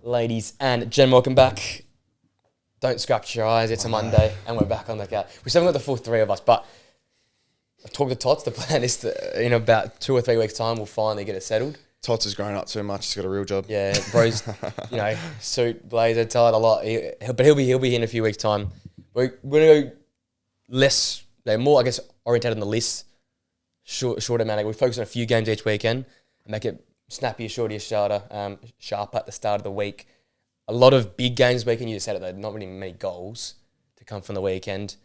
Ladies and gentlemen, welcome back. Don't scratch your eyes, it's a Monday and we're back on the couch. We still haven't got the full three of us, but I've talked to Tots. The plan is to, in about 2 or 3 weeks' time, we'll finally get it settled. Tots has grown up too much. He's got a real job. Yeah, bro's, suit, blazer, tied a lot. But he'll be here in a few weeks' time. We're going to go less, more, I guess, orientated on the list, short amount. We focus on a few games each weekend and make it snappier, shorter, sharper at the start of the week. A lot of big games weekend. You just said it though. Not really many goals to come from the weekend.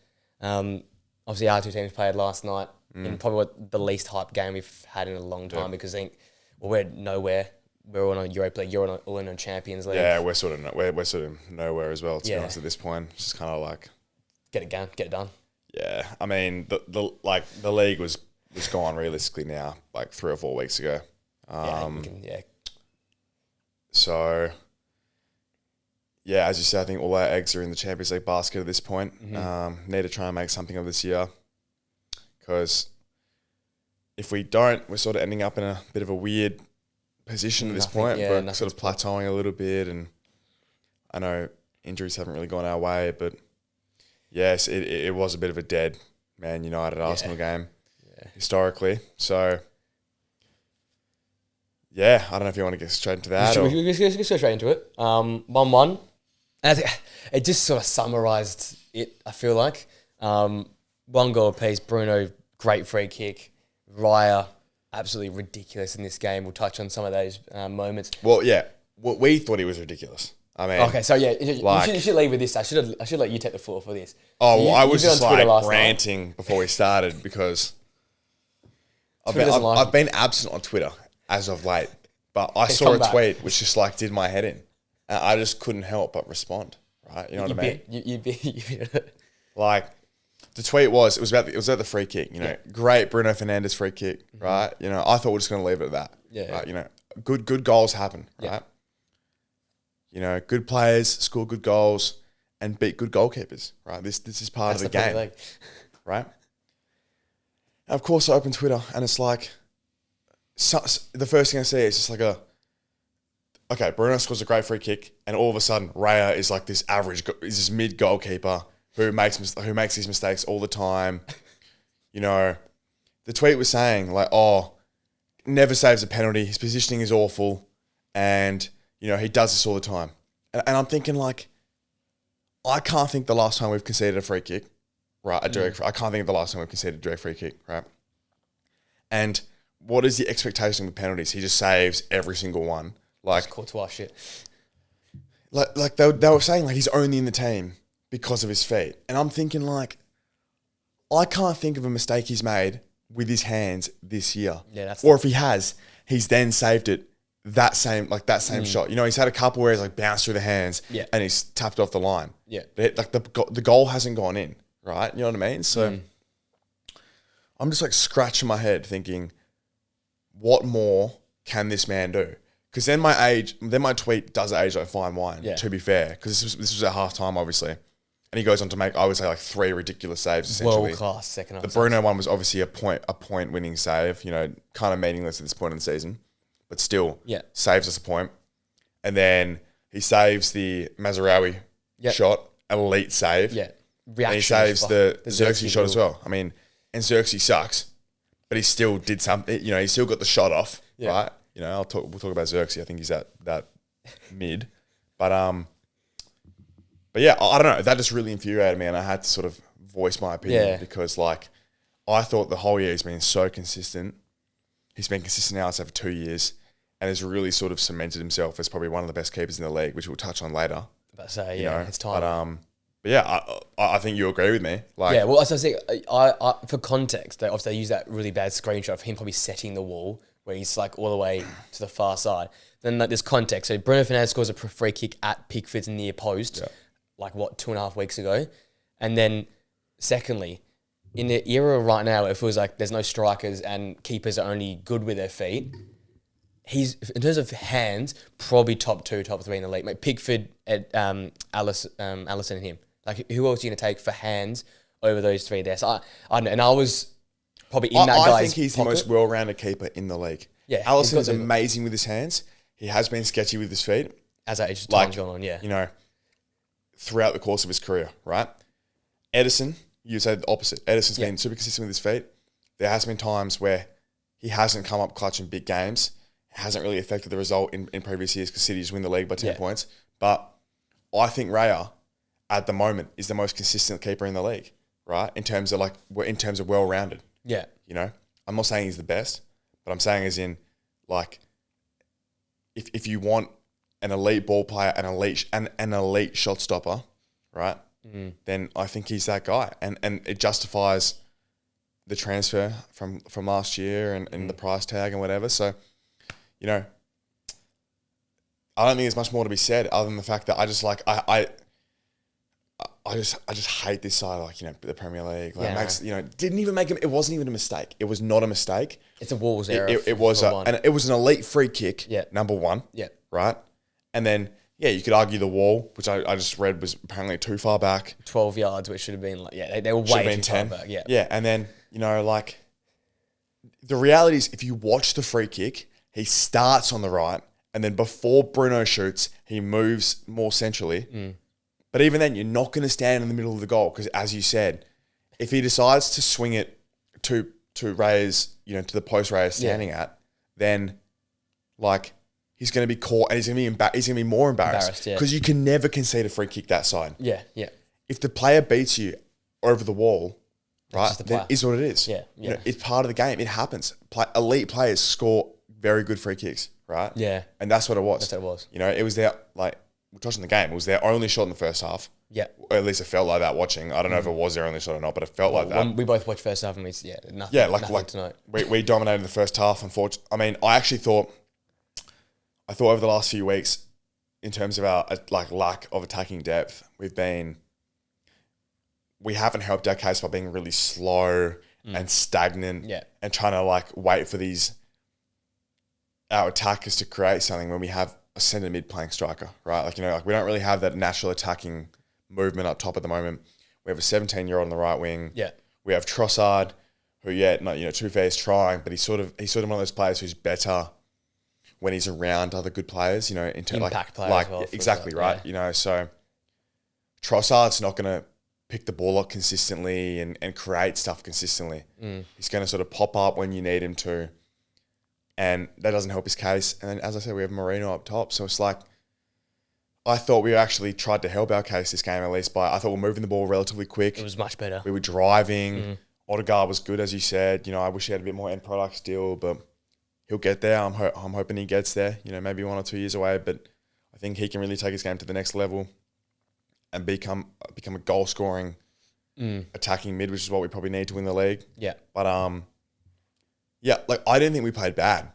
Obviously, our two teams played last night in probably the least hype game we've had in a long time because I think we're nowhere. We're all on Europa League. You're all in on Champions League. Yeah, we're sort of nowhere as well. To be honest, at this point, it's just kind of like get it done. Yeah, I mean the league was gone realistically now, like 3 or 4 weeks ago. So, yeah, as you said, I think all our eggs are in the Champions League basket at this point. Need to try and make something of this year because if we don't, we're sort of ending up in a bit of a weird position at this point. We're sort of plateauing a little bit, and I know injuries haven't really gone our way, but yes, it was a bit of a dead Man United Arsenal game historically. So, yeah, I don't know if you want to get straight into that. We go straight into it. 1-1. It just sort of summarised it, I feel like. 1 goal apiece. Bruno, great free kick. RAYA, absolutely ridiculous in this game. We'll touch on some of those moments. Well, yeah, we thought he was ridiculous. I mean, okay, so yeah, you should leave with this. I should let you take the floor for this. Oh, well, I was just like ranting before we started because I've been absent on Twitter as of late, but I saw a tweet which just like did my head in. And I just couldn't help but respond. Right, you know what I mean? You bit. Like the tweet was about the free kick. You know, great Bruno Fernandes free kick. Right, you know, I thought we're just going to leave it at that. Yeah, right? You know, good goals happen. Right, you know, good players score good goals and beat good goalkeepers. Right, this is part of the game. Right. And of course, I open Twitter and it's like, the first thing I see is just like okay, Bruno scores a great free kick, and all of a sudden, RAYA is like this this mid goalkeeper who makes these mistakes all the time. You know, the tweet was saying like, never saves a penalty. His positioning is awful, and you know he does this all the time. And I'm thinking like, I can't think the last time we've conceded a free kick, right? I can't think of the last time we've conceded a direct free kick, right? And what is the expectation with penalties? He just saves every single one. Like Courtois shit. Like they were saying like he's only in the team because of his feet. And I'm thinking like, I can't think of a mistake he's made with his hands this year. Yeah, or if he has, he's then saved it that same shot. You know, he's had a couple where he's like bounced through the hands and he's tapped off the line. Yeah. Like the goal hasn't gone in, right? You know what I mean? So I'm just like scratching my head thinking, what more can this man do? Because then my tweet does age like fine wine, to be fair. Because this was at half-time, obviously. And he goes on to make, I would say, like 3 ridiculous saves, essentially. World-class second half. The Bruno one was obviously a point-winning save, you know, kind of meaningless at this point in the season. But still, saves us a point. And then he saves the Mazraoui shot, elite save. Yeah. Reaction. And he saves the Xerxes shot as well. I mean, and Xerxes sucks, but he still did something, you know, he still got the shot off, right? You know, we'll talk about Xerxes. I think he's that mid. But yeah, I don't know. That just really infuriated me, and I had to sort of voice my opinion because, like, I thought the whole year he's been so consistent. He's been consistent now, I'd say, for 2 years, and has really sort of cemented himself as probably one of the best keepers in the league, which we'll touch on later. But say, it's time. But yeah, I think you agree with me. Like, yeah, well, as I say, I for context, obviously they use that really bad screenshot of him probably setting the wall, where he's like all the way to the far side. Then like there's context. So Bruno Fernandes scores a free kick at Pickford's near post, 2.5 weeks ago. And then secondly, in the era right now, it feels like there's no strikers and keepers are only good with their feet. He's, in terms of hands, probably top 2, top 3 in the league. Like Pickford, Allison and him. Like who else are you going to take for hands over those 3 there? So I don't know. And I was probably in that guy's I think he's the most well-rounded keeper in the league. Yeah, Alisson's amazing with his hands. He has been sketchy with his feet. As time's gone on, yeah. You know, throughout the course of his career, right? Edison, you say the opposite. Edison's been super consistent with his feet. There has been times where he hasn't come up clutch in big games. It hasn't really affected the result in previous years because City just win the league by 10 points. But I think Raya, at the moment, is the most consistent keeper in the league, right? In terms of well-rounded. Yeah. You know, I'm not saying he's the best, but I'm saying as in, like, if you want an elite ball player, an elite shot stopper, right? Then I think he's that guy, and it justifies the transfer from last year and the price tag and whatever. So, you know, I don't think there's much more to be said other than the fact that I just hate this side, like, you know, the Premier League. Like, didn't even make him. It wasn't even a mistake. It was not a mistake. It's a Wolves error. It was and it was an elite free kick. Yeah. Number one. Yeah. Right. And then, you could argue the wall, which I just read was apparently too far back. 12 yards, which should have been they were way too 10. Far back. Yeah. Yeah. And then, you know, like, the reality is, if you watch the free kick, he starts on the right, and then before Bruno shoots, he moves more centrally. But even then, you're not going to stand in the middle of the goal because, as you said, if he decides to swing it to Raya's, you know, to the post Raya standing at, then, like, he's going to be caught and he's going to be more embarrassed because you can never concede a free kick that side. Yeah, yeah. If the player beats you over the wall, right, then it's what it is. Yeah, You know, it's part of the game. It happens. Elite players score very good free kicks, right? Yeah. And that's what it was. That's what it was. You know, it was their, like, we're touching the game. It was their only shot in the first half. Yeah. Or at least it felt like that watching. I don't know if it was their only shot or not, but it felt like that. We both watched first half and nothing. Yeah, nothing tonight. We dominated the first half, unfortunately. I mean, I thought over the last few weeks, in terms of our lack of attacking depth, we haven't helped our case by being really slow and stagnant and trying to wait for our attackers to create something when we have a centre mid playing striker, right? We don't really have that natural attacking movement up top at the moment. We have a 17-year-old on the right wing. Yeah. We have Trossard, who to fair is trying, but he's sort of one of those players who's better when he's around other good players, impact players as well. Exactly, right? Yeah. So Trossard's not going to pick the ball up consistently and create stuff consistently. He's going to sort of pop up when you need him to, and that doesn't help his case. And then, as I said, we have Moreno up top, so it's like, I thought we actually tried to help our case this game, at least I thought we're moving the ball relatively quick. It was much better. We were driving. Odegaard was good, as you said. I wish he had a bit more end product still, but he'll get there. I'm hoping he gets there. Maybe 1 or 2 years away, but I think he can really take his game to the next level and become a goal scoring, attacking mid, which is what we probably need to win the league. Yeah. But I didn't think we played bad.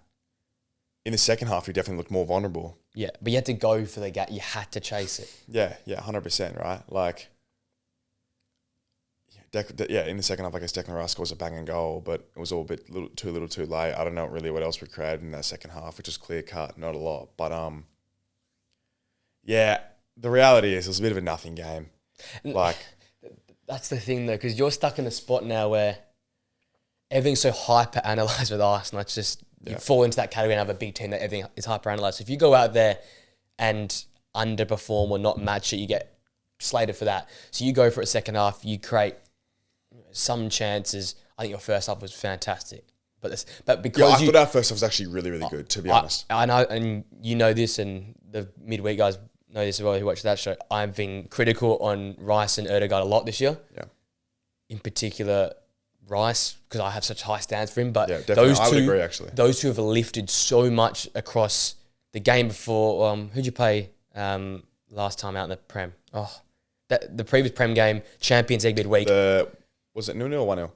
In the second half, we definitely looked more vulnerable. Yeah, but you had to go for the gap. You had to chase it. Yeah, 100%, right? In the second half, I guess Declan Rice scores a banging goal, but it was all a bit too little too late. I don't know really what else we created in that second half, which is clear cut, not a lot. But the reality is it was a bit of a nothing game. That's the thing though, because you're stuck in a spot now where everything's so hyper-analysed with Arsenal. It's just you fall into that category and have a big team that everything is hyper-analysed. So if you go out there and underperform or not match it, you get slated for that. So you go for a second half, you create some chances. I think your first half was fantastic. But because I thought our first half was actually really, really good, to be honest. I know, and you know this, and the midweek guys know this as well who watch that show. I've been critical on Rice and Erdegaard a lot this year. Yeah. In particular, Rice, because I have such high stands for him. But those two, I would agree, actually. Those two have lifted so much across the game before. Who'd you play last time out in the Prem? The previous Prem game, Champions League midweek. Was it 0-0 or 1-0?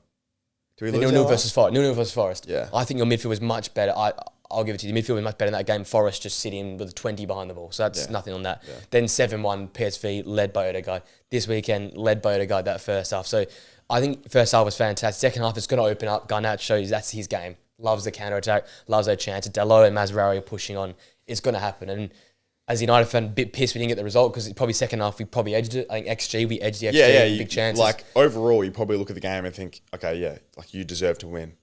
0-0 versus Forest. 0-0 versus Forest. Yeah. I think your midfield was much better. I'll give it to you. The midfield was much better in that game. Forest just sitting with 20 behind the ball. So that's nothing on that. Yeah. Then 7-1 PSV led by Odegaard. This weekend led by Odegaard that first half. So I think first half was fantastic. Second half it's going to open up. Garnacho shows that's his game. Loves the counter-attack. Loves those chances. Dalot and Masraoui are pushing on. It's going to happen. And as a United fan, a bit pissed we didn't get the result because probably second half we probably edged it. I think XG, we edged the XG. Big chances. Overall, you probably look at the game and think, okay, you deserve to win.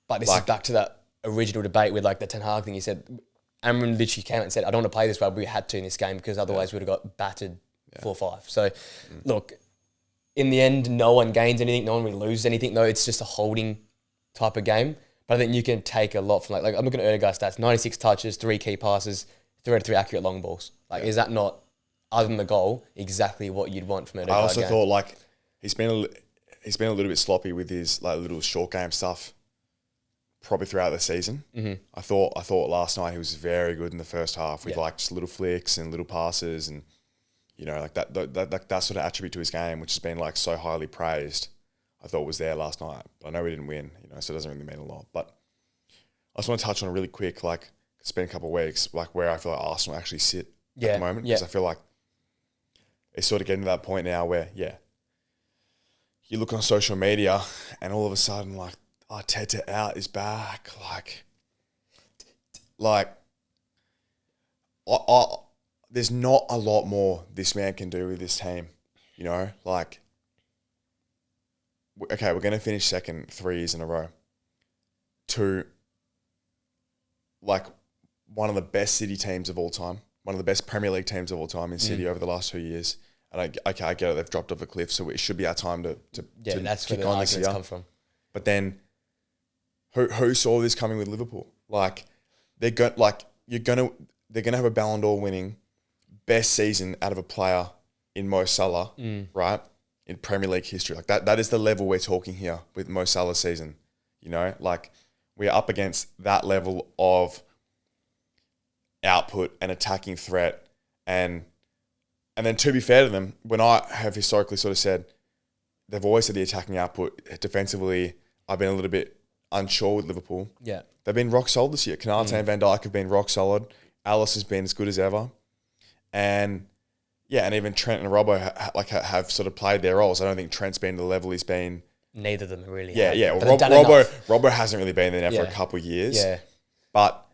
But this is back to that original debate with the Ten Hag thing. You said Amrin literally came out and said, I don't want to play this way, but we had to in this game because otherwise we would have got battered 4-5. So, look, in the end, no one gains anything, no one really loses anything, though. It's just a holding type of game. But I think you can take a lot from, like I'm looking at Erdegaard's stats, 96 touches, 3 key passes, 3 out of 3 accurate long balls. Like, is that not, other than the goal, exactly what you'd want from Erdegaard? I also thought, like, he's been a little bit sloppy with his, like, little short game stuff probably throughout the season. Mm-hmm. I thought last night he was very good in the first half with, like, just little flicks and little passes and, you know, like that sort of attribute to his game, which has been, like, so highly praised. I thought was there last night. But I know we didn't win, you know, so it doesn't really mean a lot. But I just want to touch on it really quick, like, it's been a couple of weeks, like, where I feel like Arsenal actually sit at the moment. Because I feel like it's sort of getting to that point now where, you look on social media and all of a sudden, like, Arteta out is back. There's not a lot more this man can do with this team, you know? Like, okay, we're going to finish second 3 years in a row to, like, one of the best City teams of all time, one of the best Premier League teams of all time in City over the last 2 years. And I get it, they've dropped off a cliff, so it should be our time to that's kick where the on this year. come from. But then, who saw this coming with Liverpool? Like, they're gonna have a Ballon d'Or winning best season out of a player in Mo Salah, right? In Premier League history, like that is the level we're talking here with Mo Salah's season. You know, like, we're up against that level of output and attacking threat, and then, to be fair to them, when I have historically sort of said, they've always said the attacking output. Defensively, I've been a little bit unsure with Liverpool. Yeah. They've been rock solid this year. Konate and Van Dijk have been rock solid. Alice has been as good as ever. And and even Trent and Robbo have sort of played their roles. I don't think Trent's been to the level he's been. Neither of them really. Yeah. Well, Robbo hasn't really been there now for a couple of years. Yeah. But,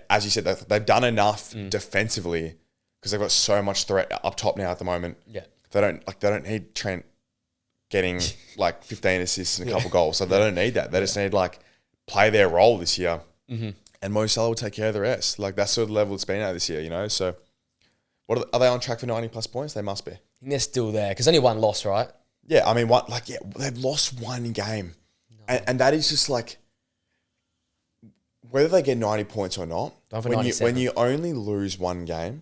as you said, they've done enough defensively because they've got so much threat up top now at the moment. Yeah. They don't need Trent getting like 15 assists and a couple goals. So they don't need that. They just need, like, play their role this year. Mm-hmm. And Mo Salah will take care of the rest. Like, that's sort of the level it's been at this year, you know? So are they on track for 90 plus points? They must be. I think they're still there because only one loss, right? Yeah, I mean, they've lost one game. No. And that is just like, whether they get 90 points or not, when you only lose one game,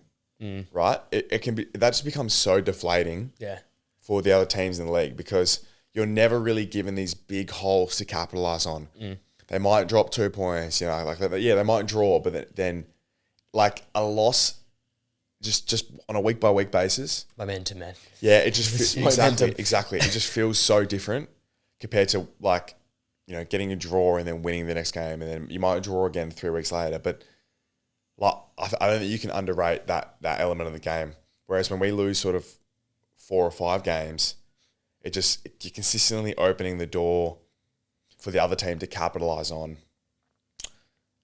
right, it can be, that just becomes so deflating for the other teams in the league because you're never really given these big holes to capitalize on. They might drop 2 points, you know, like, they might draw, but then like a loss just on a week by week basis. Momentum, man. Yeah, it just exactly. It just feels so different compared to, like, you know, getting a draw and then winning the next game, and then you might draw again 3 weeks later. But, like, I don't think you can underrate that element of the game. Whereas when we lose sort of 4 or 5 games, you're consistently opening the door for the other team to capitalize on.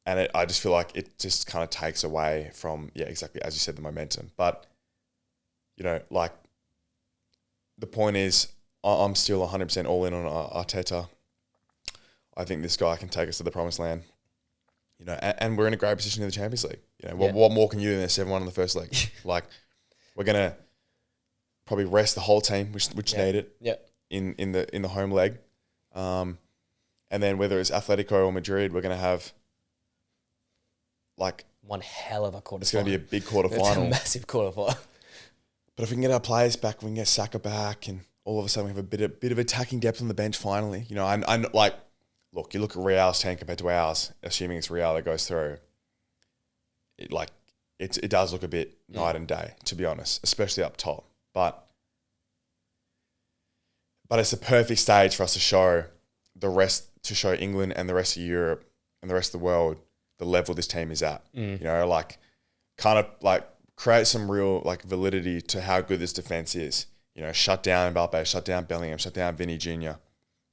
And I just feel like it just kind of takes away from, exactly, as you said, the momentum. But, you know, like, the point is, I'm still 100% all in on Arteta. I think this guy can take us to the promised land. You know, and we're in a great position in the Champions League. You know, what more can you do than a 7-1 in the first leg? Like, we're going to probably rest the whole team, which need it in the home leg. And then whether it's Atletico or Madrid, we're going to have, like, one hell of a quarterfinal. It's going to be a big quarterfinal. It's a massive quarterfinal. But if we can get our players back, we can get Saka back, and all of a sudden we have a bit of attacking depth on the bench finally. You know, I'm like, look, you look at Real's team compared to ours, assuming it's Real that goes through. It does look a bit night and day, to be honest, especially up top. But it's a perfect stage for us to show England and the rest of Europe and the rest of the world the level this team is at. You know, like, kind of like create some real, like, validity to how good this defense is. You know, shut down Mbappe, shut down Bellingham, shut down Vinny Jr. You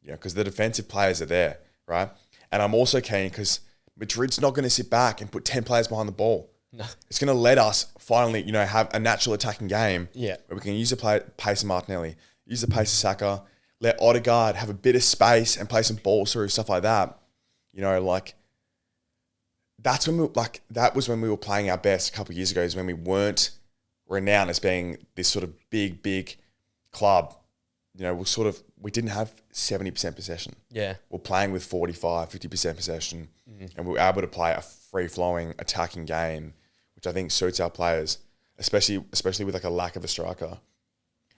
know, because the defensive players are there, right? And I'm also keen because Madrid's not going to sit back and put 10 players behind the ball. No. It's going to let us finally, you know, have a natural attacking game where we can use the pace of Martinelli, use the pace of Saka, let Odegaard have a bit of space and play some balls through, stuff like that. You know, like, that's when that was when we were playing our best a couple of years ago, is when we weren't renowned as being this sort of big club. You know, we didn't have 70% possession. Yeah. We're playing with 45, 50% possession, and we were able to play a free-flowing attacking game, which I think suits our players, especially with like a lack of a striker.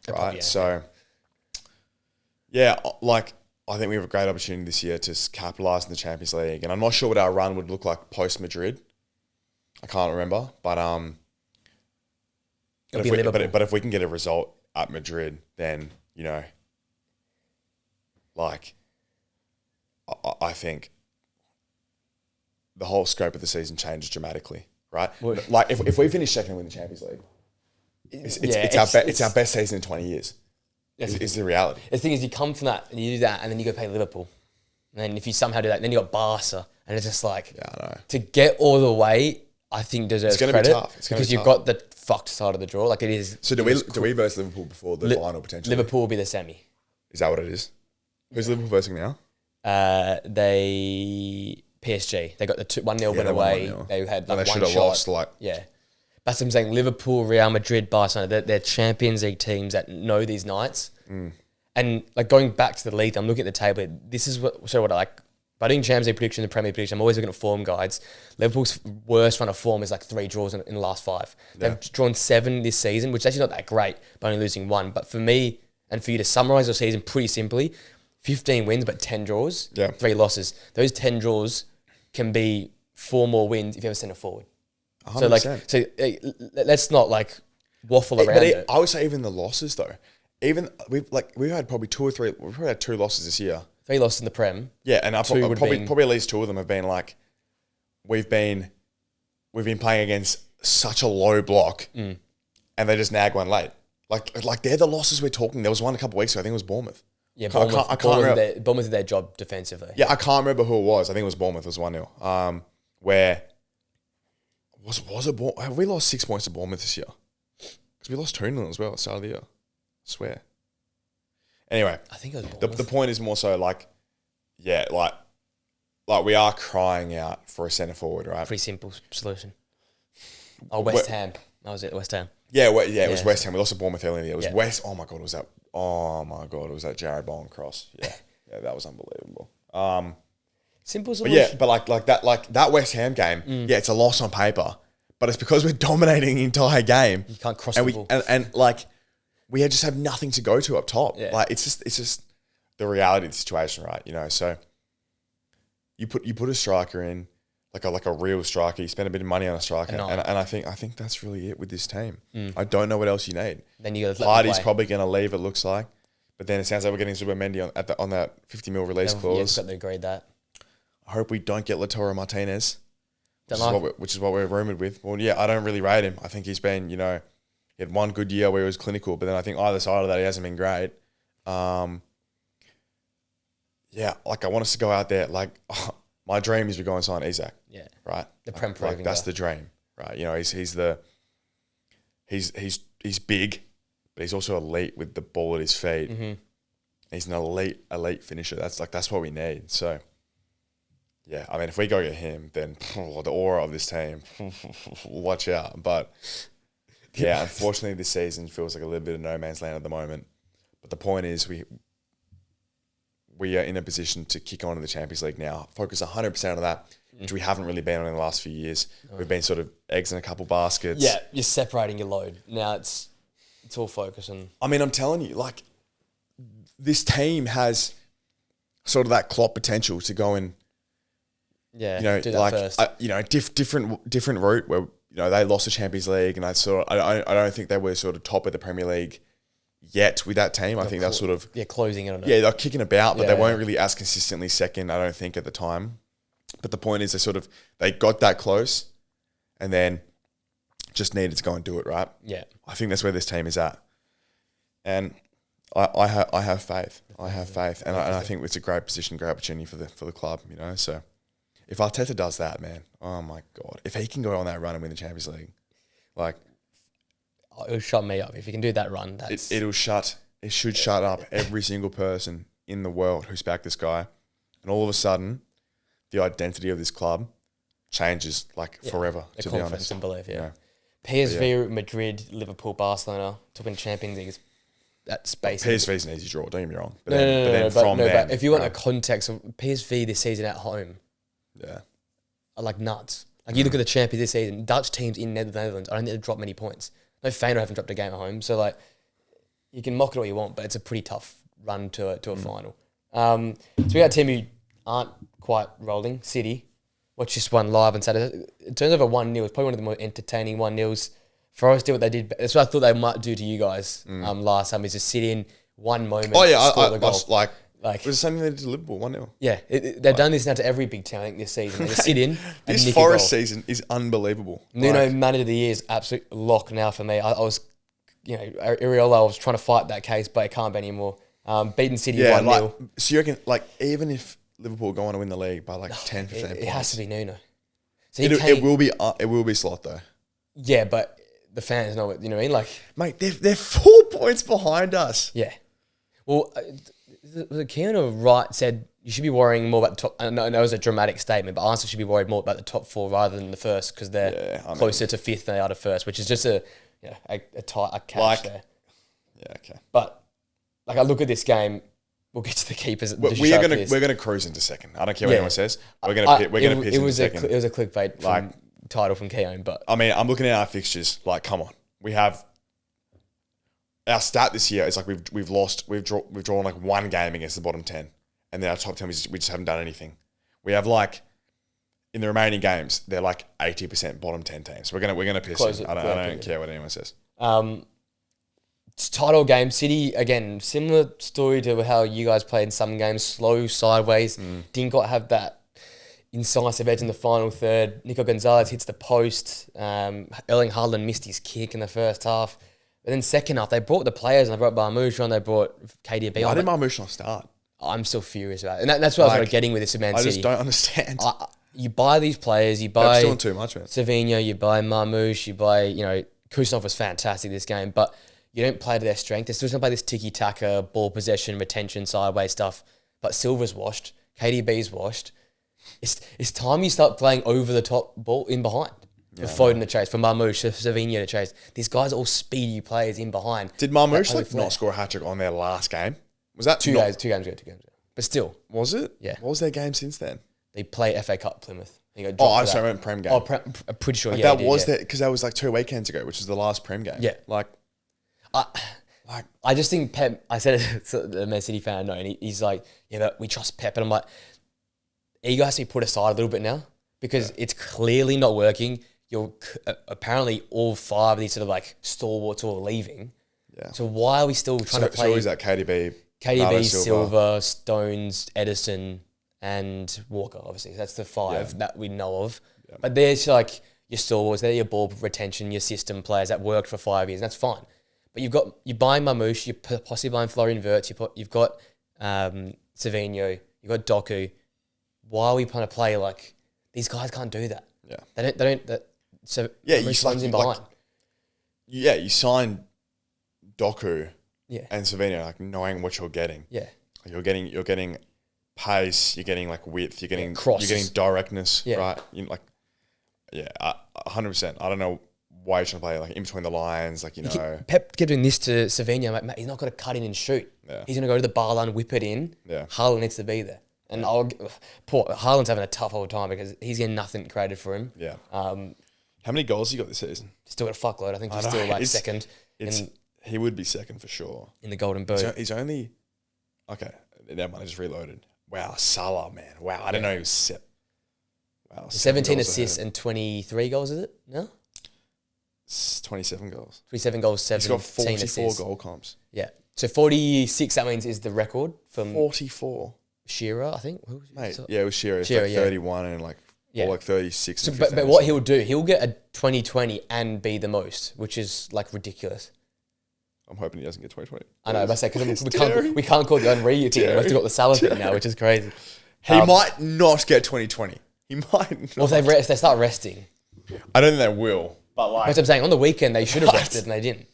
Right? So, yeah, like, I think we have a great opportunity this year to capitalise in the Champions League. And I'm not sure what our run would look like post-Madrid. I can't remember. But if we can get a result at Madrid, then, you know, like, I think the whole scope of the season changes dramatically, right? Well, like, if we finish second and win the Champions League, it's our best season in 20 years. Is the reality. The thing is, you come from that and you do that, and then you go play Liverpool, and then if you somehow do that, then you got Barca, and it's just like, I know. To get all the way, I think deserves credit. It's going to be tough. Because you've got the fucked side of the draw, like it is. So do we verse Liverpool before the final potentially? Liverpool will be the semi. Is that what it is? Who's Liverpool versing now? PSG. They got the 1-0 win away. They had like one shot. Lost, yeah. That's what I'm saying. Liverpool, Real Madrid, Barcelona, they're Champions League teams that know these nights. And like going back to the league, I'm looking at the table. This is what I like. By doing Champions League prediction, the Premier League prediction, I'm always looking at form guides. Liverpool's worst run of form is like 3 draws in the last 5. They've drawn 7 this season, which is actually not that great, by only losing 1. But for me and for you to summarise your season pretty simply, 15 wins but 10 draws, 3 losses. Those 10 draws can be 4 more wins if you ever send it forward. 100%. So let's not like waffle around it. I would say even the losses though. Even we've had probably 2 or 3. We've probably had 2 losses this year. 3 losses in the Prem. Yeah, and probably at least 2 of them have been like we've been playing against such a low block, and they just nag one late. Like they're the losses we're talking. There was one a couple of weeks ago. I think it was Bournemouth. Yeah, Bournemouth did their job defensively. Yeah, I can't remember who it was. I think it was Bournemouth. It was 1-0. Where was it? Have we lost 6 points to Bournemouth this year? Because we lost 2-0 as well at the start of the year. I swear. Anyway, I think it was Bournemouth. The point is more so like we are crying out for a centre forward, right? Pretty simple solution. Oh, West Ham. That was it. West Ham. Yeah, it was West Ham. We lost to Bournemouth earlier in the year. It was West. Oh my god, was that? Oh my god, it was that Jared Bowen cross. Yeah, that was unbelievable. Simple solution. But like that West Ham game. Yeah, it's a loss on paper, but it's because we're dominating the entire game. You can't cross the ball. And like we just have nothing to go to up top. Yeah. Like it's just the reality of the situation, right? You know, so you put a striker in, like a real striker. You spend a bit of money on a striker, and I think that's really it with this team. I don't know what else you need. Then you got Hardy's probably going to leave. It looks like, but then it sounds like we're getting Zubimendi on that 50 mil release clause. Yeah, got to agree that. I hope we don't get Lautaro Martinez, which is what we're rumoured with. Well, yeah, I don't really rate him. I think he's been, he had one good year where he was clinical, but then I think either side of that he hasn't been great. Yeah, like I want us to go out there. Like my dream is we go and sign Isak. Yeah, right. The Prem that's the dream, right? He's big, but he's also elite with the ball at his feet. Mm-hmm. He's an elite finisher. That's what we need. So. Yeah, I mean, if we go get him, then the aura of this team, watch out. But yeah, unfortunately, this season feels like a little bit of no man's land at the moment. But the point is, we are in a position to kick on to the Champions League now. Focus 100% on that, which we haven't really been on in the last few years. We've been sort of eggs in a couple baskets. Yeah, you're separating your load. Now it's all focus on. I mean, I'm telling you, like this team has sort of that Klopp potential to go and. Yeah, do that first. Different route where they lost the Champions League, and I don't think they were sort of top of the Premier League yet with that team. I think they're sort of closing in on it. Yeah, they're kicking about, but they weren't really as consistently second. I don't think at the time. But the point is, they got that close, and then just needed to go and do it right. Yeah, I think that's where this team is at, and I have faith. I have faith, and I think it's a great position, great opportunity for the club. So. If Arteta does that, man, oh my God. If he can go on that run and win the Champions League, it'll shut me up. If he can do that run, it should shut up every single person in the world who's backed this guy. And all of a sudden, the identity of this club changes forever. To be honest, and belief. Yeah. PSV, Madrid, Liverpool, Barcelona to win Champions League. That's basically PSV's an easy draw. Don't get me wrong. But but if you want the context of PSV this season at home, are like nuts. Like you look at the champions this season, Dutch teams in Netherlands, I don't think they've dropped many points. No, Feyenoord haven't dropped a game at home, so like you can mock it all you want, but it's a pretty tough run to a final. So we got a team who aren't quite rolling. City, watched this one live on Saturday. It turns over 1-0. It's probably one of the more entertaining 1-0s. Forest did what they did. That's what I thought they might do to you guys last time. Is just sit in one moment. Oh yeah, I was like, was it something they did to Liverpool 1-0? Yeah, they've done this now to every big team I think this season. They just sit in. This Forest season is unbelievable. Nuno Manager of the Year is absolute lock now for me. I was, Iriola, I was trying to fight that case, but I can't be anymore. Beaten City 1-0. So you reckon, even if Liverpool go on to win the league by 10, 15 points, it has to be Nuno. So it will be Slot though. Yeah, but the fans know it. You know what I mean? Mate, they're 4 points behind us. Yeah. Well, was it Keanu or Wright said you should be worrying more about the top? I know it was a dramatic statement, but Arsenal should be worried more about the top 4 rather than the first because they're closer to 5th than they are to 1st, which is just a catch there. Yeah, okay. But I look at this game. We'll get to the keepers. We're gonna cruise into second. I don't care what anyone says. We're gonna piss into second. It was a clickbait title from Keown, but I mean, I'm looking at our fixtures. Come on, we have our stat this year is we've drawn one game against the bottom 10, and then our top 10 we just haven't done anything. We have in the remaining games they're 80% bottom 10 teams. We're gonna piss in. I don't care what anyone says. It's title game. City, again, similar story to how you guys played in some games. Slow, sideways. Didn't quite have that incisive edge in the final third. Nico Gonzalez hits the post. Erling Haaland missed his kick in the first half. But then second half, they brought the players. And they brought Barmouth on. They brought KDB on. Why did Barmouth not start? I'm still furious about it. And that's what I was getting with this Man City. I just don't understand. You buy these players. You buy... They're still too much, man. Savinho, you buy Marmouche, you buy... Kuznetsov was fantastic this game, but... You don't play to their strength. They're still going to play this tiki-taka, ball possession, retention, sideways stuff. But Silva's washed. KDB's washed. It's time you start playing over-the-top ball in behind. For Foden to chase, for Marmouche, for Savinho to chase. These guys are all speedy players in behind. Did Marmouche not score a hat-trick on their last game? Was that two games ago. But still. Was it? Yeah. What was their game since then? They play FA Cup Plymouth. I'm sorry, I meant Prem game. I'm pretty sure, that was that because that was 2 weekends ago, which was the last Prem game. Yeah. I just think Pep, I said it to the Man City fan I know, and he's like, yeah, but we trust Pep. And I'm like, ego has to be put aside a little bit now because it's clearly not working. Apparently all 5 of these sort of stalwarts all leaving. Yeah. So why are we still trying to play? So is that KDB, Silva, Stones, Edison, and Walker, obviously. That's the 5 that we know of. Yeah. But there's your stalwarts, they're your ball retention, your system players that worked for 5 years, and that's fine. But you're buying Marmouche, you're possibly buying Florian Wirtz, you've got Savinho, you've got Doku. Why are we trying to play these guys can't do that? Yeah. They don't. So you signed in behind. You signed Doku. Yeah. And Savinho, knowing what you're getting. Yeah. You're getting pace. You're getting width. You're getting crosses. You're getting directness. Yeah. Right. 100%. I don't know why you're trying to play in between the lines. Pep kept doing this to Savinho. Mate, he's not going to cut in and shoot. Yeah. He's going to go to the bar line, whip it in. Yeah. Haaland needs to be there. And poor Haaland's having a tough old time because he's getting nothing created for him. Yeah. How many goals he got this season? Still got a fuckload. I think he's still second. He would be second for sure. In the Golden Boot. He's only... Okay, never mind, I just reloaded. Wow, Salah, man. Wow, I didn't know he was set. Wow, 17 assists and 23 goals, is it? No? It's 27 goals. 27 goals, 17 assists. He's got 44 goal comps. Yeah. So 46, that means, is the record from... 44. Shearer, I think. Mate, it was Shearer. It's 31 and 36. But what he'll do, he'll get a 2020 and be the most, which is ridiculous. I'm hoping he doesn't get 2020. I know, but I say because we can't call the Henry thing. We have to got the Salah thing now, which is crazy. He might not get 2020. He might not. Well, if they start resting. I don't think they will. But that's what I'm saying. On the weekend, they should have rested and they didn't.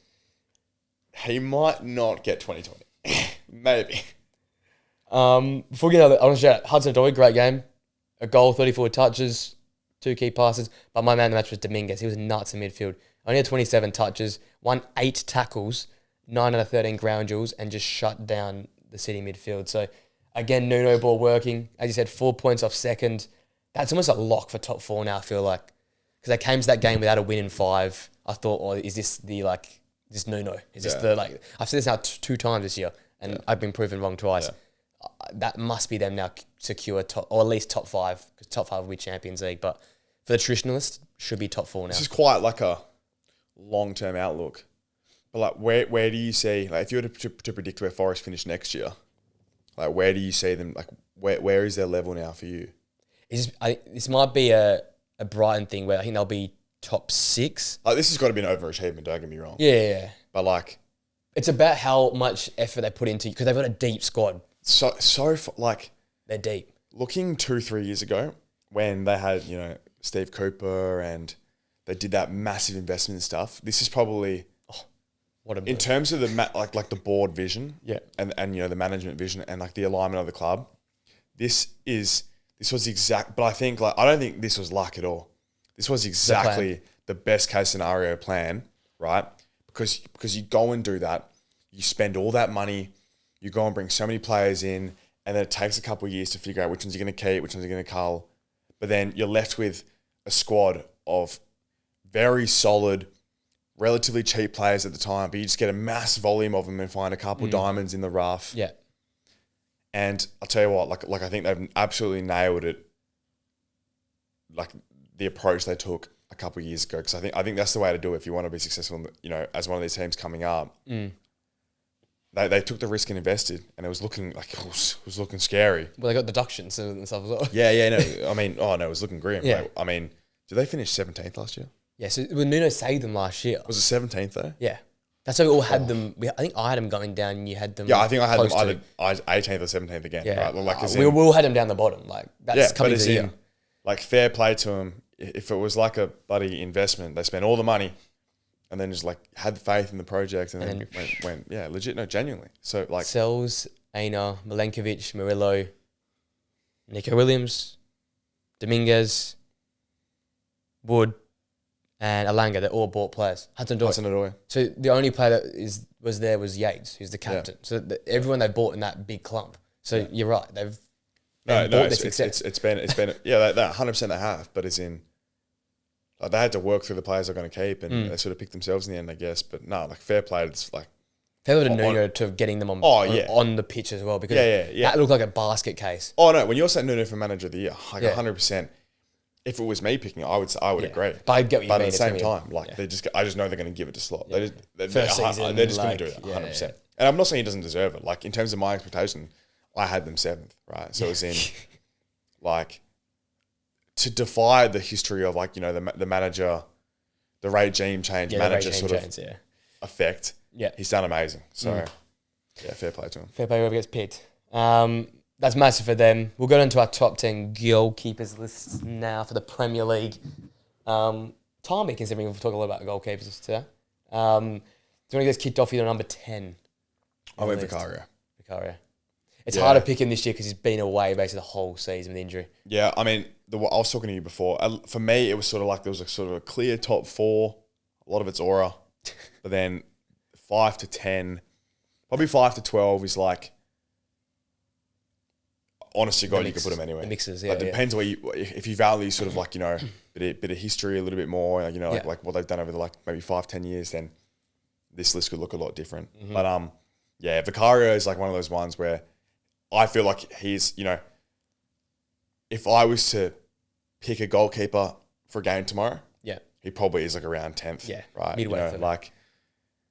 He might not get 2020. Maybe. Before we get out, I want to shout out Hudson-Odoi, great game. A goal, 34 touches. 2 key passes. But my man of the match was Dominguez. He was nuts in midfield. Only had 27 touches, won 8 tackles, 9 out of 13 ground duels, and just shut down the City midfield. So, again, Nuno ball working. As you said, 4 points off second. That's almost a lock for top 4 now, I feel like. Because they came to that game without a win in 5. I thought, oh, is this the, like, is this Nuno? Is this the, like, I've said this now 2 times this year, and I've been proven wrong twice. That must be them now secure top, or at least top 5, because top 5 will be Champions League. But for the traditionalists, should be top 4 now. This is quite like a long-term outlook. But like, where do you see, like, if you were to predict where Forest finish next year, like, where do you see them, like, where is their level now for you? This might be a Brighton thing where I think they'll be top 6. Like, this has got to be an overachievement, don't get me wrong. Yeah. But like, it's about how much effort they put into, because they've got a deep squad. Like, they're deep. Looking 2-3 years ago, when they had, you know, Steve Cooper and they did that massive investment and stuff, this is probably, in terms of the like the board vision, and you know, the management vision and like the alignment of the club, this was exact. But I think, like, I don't think this was luck at all. This was exactly the best case scenario plan, right? Because you go and do that, you spend all that money, you go and bring so many players in, and then it takes a couple of years to figure out which ones you're going to keep, which ones you're going to cull. But then you're left with a squad of very solid, relatively cheap players at the time, but you just get a mass volume of them and find a couple diamonds in the rough. Yeah. And I'll tell you what, like I think they've absolutely nailed it, like the approach they took a couple of years ago, because I think that's the way to do it if you want to be successful, you know, as one of these teams coming up. They took the risk and invested, and it was looking like it was looking scary. Well, they got deductions and stuff as well. Yeah, no. I mean, it was looking grim. Yeah. I mean, did they finish 17th last year? Yeah, so Nuno saved them last year. Was it 17th though? Yeah. That's how we all had them. I think I had them going down and you had them. Yeah, I think I had them either 18th or 17th again. Yeah. Right? Like, we all had them down the bottom. Like, that's coming to the year. Like, fair play to them. If it was like a bloody investment, they spent all the money and then just like had faith in the project and then went legit, no, genuinely. So like Sells, Aina, Milenkovic, Murillo, Nico Williams, Dominguez, Wood, and Alanga, they're all bought players. Hudson-Odoi. So the only player that was there was Yates, who's the captain. Yeah. So everyone they bought in that big clump. So you're right, they've bought their success. It's been that 100% they have, but it's in. Like, they had to work through the players they're going to keep, and they sort of picked themselves in the end, I guess. But no, like, fair play. It's like fair play to Nuno to getting them on the pitch as well, because that looked like a basket case. Oh no, when you're saying Nuno for manager of the year, like 100%. If it was me picking, I would agree. But I get what you mean. But at the same time, like I just know they're going to give it to Slot. Yeah. They're just going to do it 100%. And I'm not saying he doesn't deserve it. Like, in terms of my expectation, I had them 7th, right? So it was in like, to defy the history of, like, you know, the manager, the regime change, manager sort of effect. Yeah, he's done amazing. So fair play to him. Fair play whoever gets picked. That's massive for them. We'll go into our top 10 goalkeepers lists now for the Premier League. Timely, considering we'll talk a lot about goalkeepers today. Do you want to get us kicked off with number 10? I went Vicario. It's hard to pick him this year because he's been away basically the whole season with injury. Yeah, I mean, I was talking to you before. For me, it was sort of like there was a clear top 4. A lot of it's aura. But then 5 to 10, probably 5 to 12 is like, honest to God, you could put them anywhere. The mixes, It depends where if you value sort of like, you know, bit of history a little bit more, you know, like what they've done over the like maybe 5-10 years, then this list could look a lot different. But Vicario is like one of those ones where I feel like he's, you know, if I was to pick a goalkeeper for a game tomorrow, he probably is like around 10th. Yeah, right. Midway, you know, like,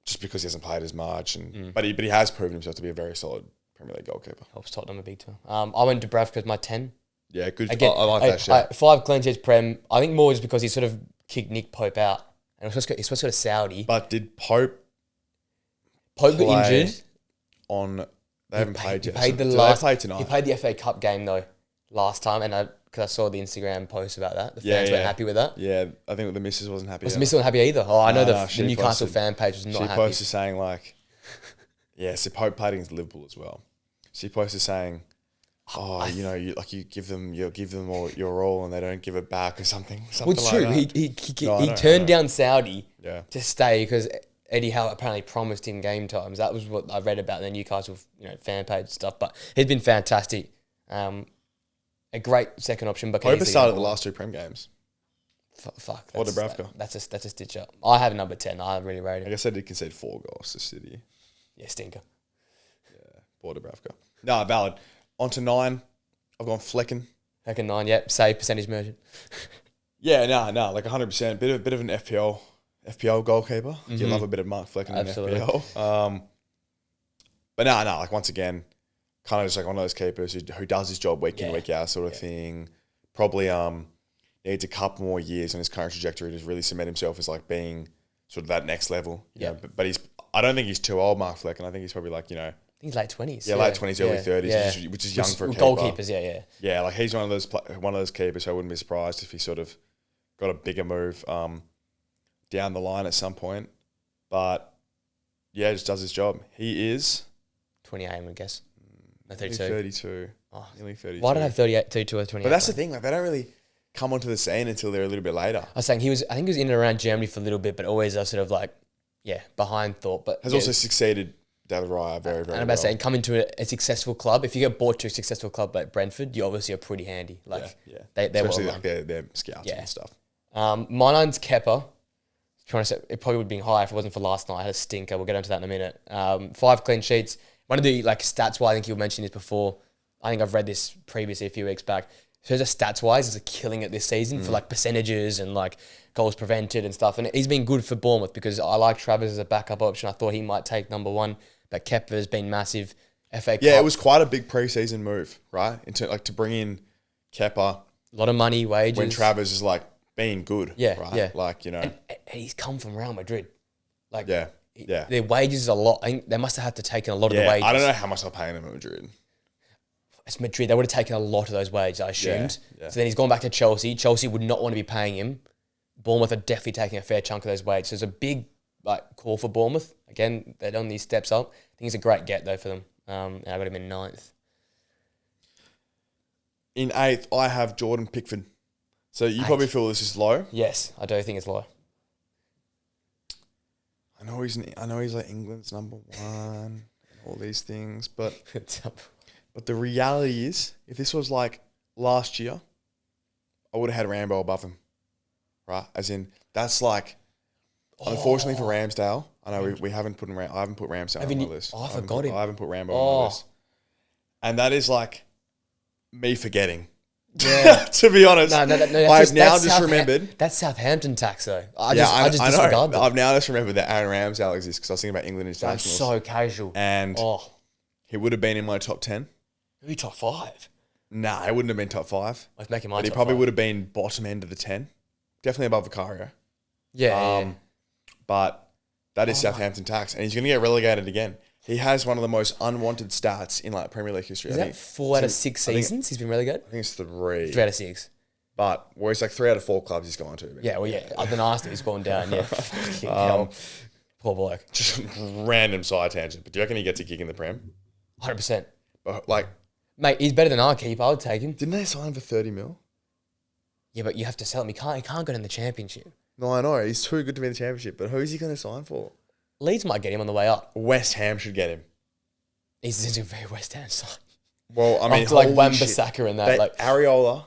just because he hasn't played as much, and but he has proven himself to be a very solid Premier League goalkeeper. Helps Tottenham a big time. I went Dubravka as my 10. Yeah, good. Again, I like that shit. 5 clean sheets Prem. I think more just because he sort of kicked Nick Pope out, and he's supposed to go to Saudi. But did Pope got injured? They haven't played yet. They play tonight? He played the FA Cup game though last time, and because I saw the Instagram post about that, the fans weren't happy with that. Yeah, I think the missus wasn't happy. The missus wasn't happy either. Oh, I know the Newcastle fan page was not happy. She posted saying like, so Pope played against Liverpool as well. She posted saying, you give them all your all and they don't give it back or something. Well, it's true. Like He turned down Saudi to stay because Eddie Howe apparently promised him game times. That was what I read about the Newcastle fan page stuff. But he's been fantastic. A great second option. But Hope started the last 2 Prem games. Fuck. Or Dubravka. That's a stitch up. I have number 10. I really rate him. I guess I did concede 4 goals to City. Yeah, stinker. Yeah, poor Dubravka. No, valid. On to 9. I've gone Flecken. Flecken 9, yep. Save percentage merchant. Yeah, no, like 100%. Bit of an FPL goalkeeper. Mm-hmm. You love a bit of Mark Flecken in FPL. But no, like once again, kind of just like one of those keepers who does his job week in, week out sort of thing. Probably needs a couple more years on his current trajectory to really cement himself as like being sort of that next level. You know, but I don't think he's too old, Mark Flecken. I think he's probably like, I think he's late 20s. Yeah, late 20s, early 30s, which is young for a keeper. Goalkeepers, Yeah, like he's one of those keepers, so I wouldn't be surprised if he sort of got a bigger move down the line at some point. But yeah, just does his job. He is 28, I guess. No, 32. 32. Oh, nearly 32. Why did I have 32 or 28? But that's the thing, like they don't really come onto the scene until they're a little bit later. I was saying I think he was in and around Germany for a little bit, but always a sort of like, behind thought. But has also succeeded David Raya very, very well. And I'm about to say, come into a successful club. If you get bought to a successful club like Brentford, you obviously are pretty handy. Like, they're especially well like their scouts and stuff. My nine's Kepa. Trying to say, it probably would have been higher if it wasn't for last night. I had a stinker. We'll get into that in a minute. 5 clean sheets. One of the like stats wise, I think you mentioned this before. I think I've read this previously a few weeks back. So stats wise, he's killing it this season for like percentages and like goals prevented and stuff. And he's been good for Bournemouth because I like Travers as a backup option. I thought he might take number 1, but Kepa has been massive. FA Cup. Yeah, it was quite a big pre-season move, right? To bring in Kepa. A lot of money, wages. When Travers is like being good, right? Yeah. Like, And he's come from Real Madrid. Like, yeah. Their wages is a lot. I think they must have had to take in a lot of the wages. I don't know how much they're paying him at Madrid. It's Madrid. They would have taken a lot of those wages, I assumed. Yeah. So then he's gone back to Chelsea. Chelsea would not want to be paying him. Bournemouth are definitely taking a fair chunk of those wages. So it's a big call for Bournemouth. Again, they're on these steps up. I think it's a great get, though, for them. And I got him in 9th. In 8th, I have Jordan Pickford. So you probably feel this is low. Yes, I do think it's low. I know he's like England's number 1, all these things, but the reality is, if this was like last year, I would have had Rambo above him, right? As in, that's like, unfortunately for Ramsdale, I know I haven't put Ramsdale on my list. I forgot him. I haven't put Rambo on my list, and that is like me forgetting. Yeah. To be honest, no. I've now just remembered. That's Southampton tax, though. I just disregard that. I've now just remembered that Aaron Ramsdale exists because I was thinking about England internationals. That's so casual. And he would have been in my top 10. Maybe top 5. Nah, it wouldn't have been top 5. Let's make him But he probably would have been bottom end of the 10. Definitely above Vicario. Yeah. But that is Southampton tax. And he's going to get relegated again. He has one of the most unwanted stats in like Premier League history. Is that 4 out of 6 seasons he's been relegated? I think it's 3. 3 out of 6. But where it's like 3 out of 4 clubs he's gone to. I've been asked if he's gone down. Yeah. Fucking hell. Poor bloke. Just random side tangent. But do you reckon he gets a gig in the Prem? 100%. But like, mate, he's better than our keeper. I would take him. Didn't they sign him for 30 mil? Yeah, but you have to sell him. He can't go in the Championship. No, I know. He's too good to be in the Championship. But who's he going to sign for? Leeds might get him on the way up. West Ham should get him. He's a very West Ham side. Well, I mean, like Wan-Bissaka and that. Like Areola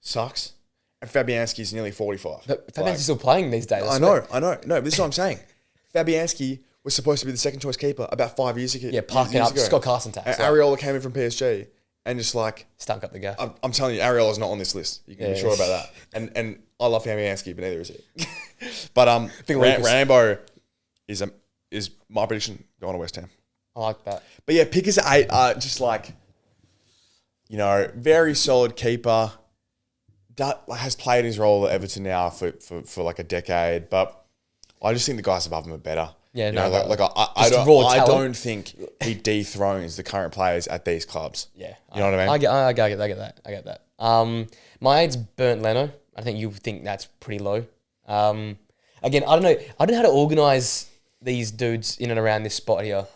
sucks, and Fabianski's nearly 45. But Fabianski's still playing these days. I know. No, but this is what I'm saying. Fabianski was supposed to be the second choice keeper about 5 years ago. Yeah, parking up Scott Carson tax. And Areola came in from PSG and just like stunk up the gaff. I'm telling you, Areola's not on this list. You can be sure about that. And I love Fabianski, but neither is he. But Rambo is my prediction going to West Ham. I like that. But yeah, Pickers at 8 just like, very solid keeper. Has played his role at Everton now for like a decade, but I just think the guys above him are better. Yeah, I don't think he dethrones the current players at these clubs. Yeah, you know what I mean. I get that. My 8's Bernd Leno. I think you think that's pretty low. Again, I don't know how to organise these dudes in and around this spot here.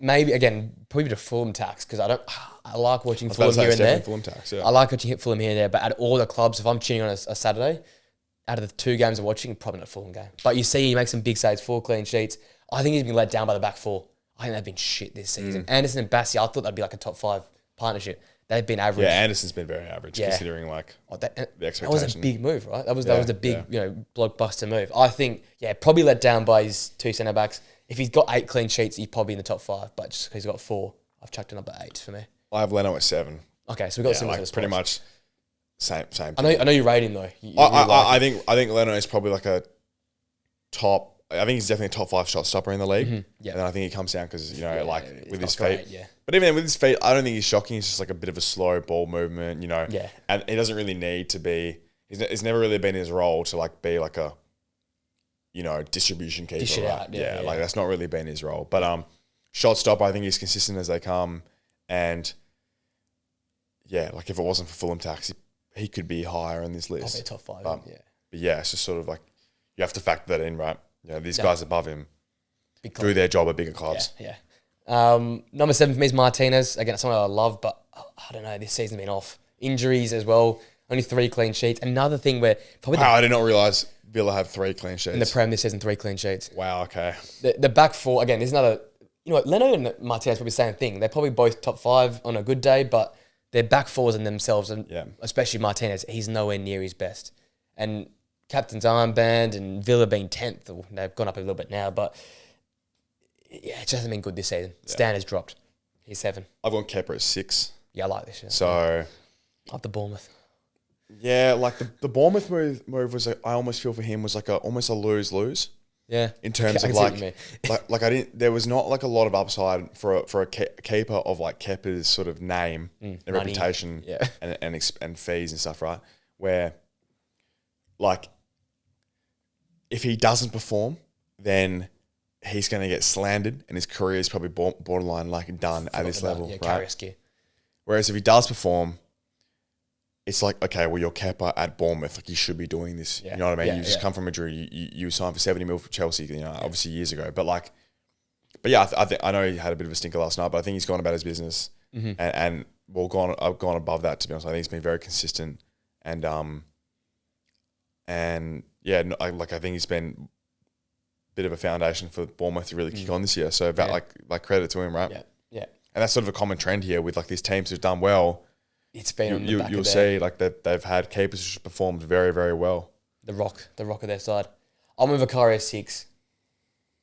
maybe again probably the Fulham tax because I like watching Fulham here and there. Fulham tax, yeah. I like watching Fulham here and there, but at all the clubs, if I'm tuning on a Saturday, out of the 2 games I'm watching, probably not a Fulham game. But you see, he makes some big saves, 4 clean sheets. I think he's been let down by the back 4. I think they've been shit this season. Anderson and Bassi, I thought that'd be like a top 5 partnership. They've been average. Yeah, Anderson's been very average considering the expectation. That was a big move, right? That was the big blockbuster move. I think probably let down by his 2 centre backs. If he's got 8 clean sheets, he's probably in the top 5. But just because he's got 4, I've chucked a number 8 for me. I have Leno at 7. Okay, so we've got similar pretty much same. I know you rate him though. I think Leno is probably like a top. I think he's definitely a top 5 shot stopper in the league. Mm-hmm. Yeah, and then I think he comes down because with his feet. Yeah. But even then with his feet, I don't think he's shocking. He's just like a bit of a slow ball movement, Yeah. And he doesn't really need to be. It's never really been his role to like be like a, distribution keeper. Dish it out. Yeah, like that's not really been his role. But shot stopper, I think he's consistent as they come, and like if it wasn't for Fulham tax, he could be higher in this list. Probably top 5. But it's just sort of like you have to factor that in, right? These guys above him do their job at bigger clubs. Yeah. Number 7 for me is Martinez. Again, it's someone I love, but I don't know. This season's been off. Injuries as well. Only 3 clean sheets. Another thing where probably I did not realise Villa had 3 clean sheets. In the Prem this season, 3 clean sheets. Wow, okay. The back 4, again, there's another... You know what, Leno and Martinez probably the same thing. They're probably both top 5 on a good day, but their back 4s in themselves, and especially Martinez, he's nowhere near his best. And captain's armband and Villa being 10th, or they've gone up a little bit now, but it just hasn't been good this season. Standards dropped. He's 7. I've gone Kepa at 6. Yeah, I like this. So... Up the Bournemouth. Yeah, like the Bournemouth move was, I almost feel for him was like almost a lose-lose. Yeah. In terms of there was not like a lot of upside for a keeper of like Kepa's sort of name and money, reputation and fees and stuff, right? Where like if he doesn't perform, then he's going to get slandered and his career is probably borderline like done at this level, right? Whereas if he does perform, it's like, okay, well, you're Kepa at Bournemouth. Like, you should be doing this. You know what I mean? You just come from Madrid. You signed for 70 mil for Chelsea, obviously years ago. But I know he had a bit of a stinker last night, but I think he's gone about his business and I've gone above that, to be honest. I think he's been very consistent I think he's been a bit of a foundation for Bournemouth to really kick on this year. So like credit to him, right? Yeah. And that's sort of a common trend here with like these teams who've done well. It's been on the back you'll see like they've had keepers who performed very, very well. The rock of their side. I'm with Vicario 6.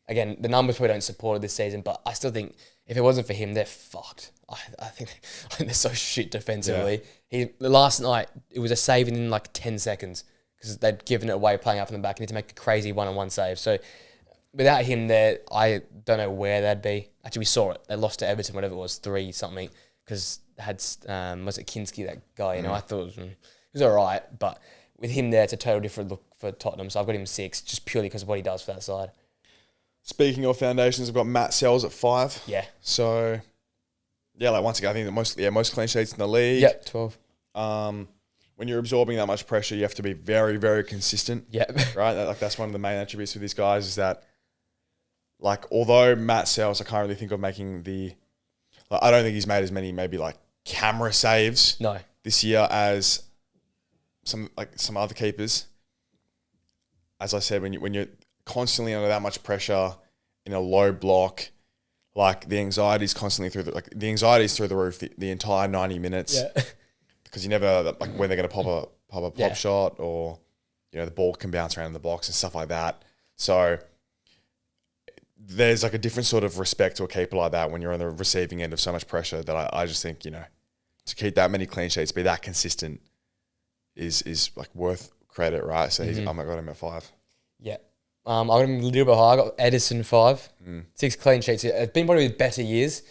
Again, the numbers probably don't support it this season, but I still think if it wasn't for him, they're fucked. I think they're so shit defensively. Last night it was a save in like 10 seconds because they'd given it away playing up from the back and need to make a crazy one-on-one save. So without him there, I don't know where they'd be. Actually, we saw it. They lost to Everton, whatever it was, 3-something, because they had, was it Kinski, that guy? I thought it was all right, but with him there, it's a total different look for Tottenham. So I've got him 6, just purely because of what he does for that side. Speaking of foundations, I've got Matt Sells at 5. Yeah. So, like once again, I think the most clean sheets in the league. Yep, 12. When you're absorbing that much pressure, you have to be very, very consistent. Yep. Right? That's one of the main attributes with these guys is that, like, although Matt Sells, I can't really think of making I don't think he's made as many maybe like camera saves this year as some other keepers. As I said, when you're constantly under that much pressure in a low block, like the anxiety is constantly through the roof the entire 90 minutes. Yeah. Because you never know like when they're going to pop a pop shot, or the ball can bounce around in the box and stuff like that. So there's like a different sort of respect to a keeper like that when you're on the receiving end of so much pressure that I just think to keep that many clean sheets, be that consistent is like worth credit, right? So I got him at 5. Yeah. I got him a little bit higher. I got Edison 5. 6 clean sheets. It's been one of his better years.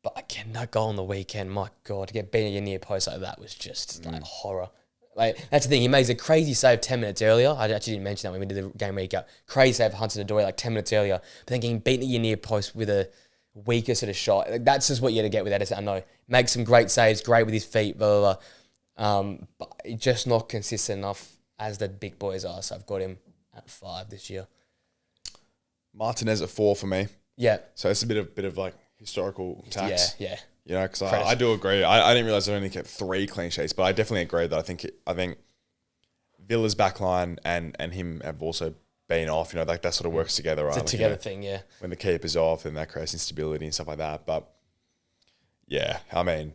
But again, that goal on the weekend, my God, to get beaten at your near post like that was just like horror. Like, that's the thing. He makes a crazy save 10 minutes earlier. I actually didn't mention that when we did the game recap. Crazy save for Hunter Doyle like 10 minutes earlier. But then getting beaten at your near post with a weaker sort of shot. Like, that's just what you're going to get with Edison. I know. Makes some great saves, great with his feet, blah, blah, blah. But just not consistent enough as the big boys are. So I've got him at 5 this year. Martinez at 4 for me. Yeah. So it's a bit of like historical tax. Yeah. You know, because I do agree. I didn't realize I only kept 3 clean sheets, but I definitely agree that I think Villa's backline and him have also been off. You know, like that sort of works together, right? It's a together thing, yeah. When the keeper's off, then that creates instability and stuff like that. But yeah, I mean,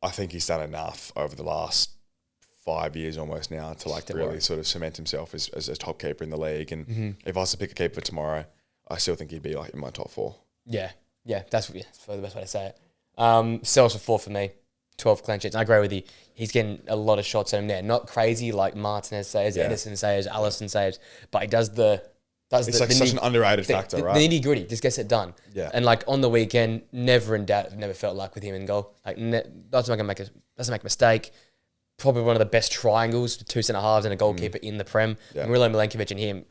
I think he's done enough over the last 5 years almost now to like really sort of cement himself as a top keeper in the league. And if I was to pick a keeper for tomorrow, I still think he'd be like in my top 4. Yeah, that's the best way to say it. Sells for 4 for me. 12 clean sheets. I agree with you. He's getting a lot of shots on him there. Not crazy like Martinez saves, Edison saves, Allison saves, but he does it's like such an underrated factor, right? The nitty gritty, just gets it done. Yeah. And like on the weekend, never in doubt. I've never felt like with him in goal. Like doesn't make a mistake. Probably one of the best triangles, 2 centre halves and a goalkeeper in the Prem. Yeah. Milo Milenkovic and him, you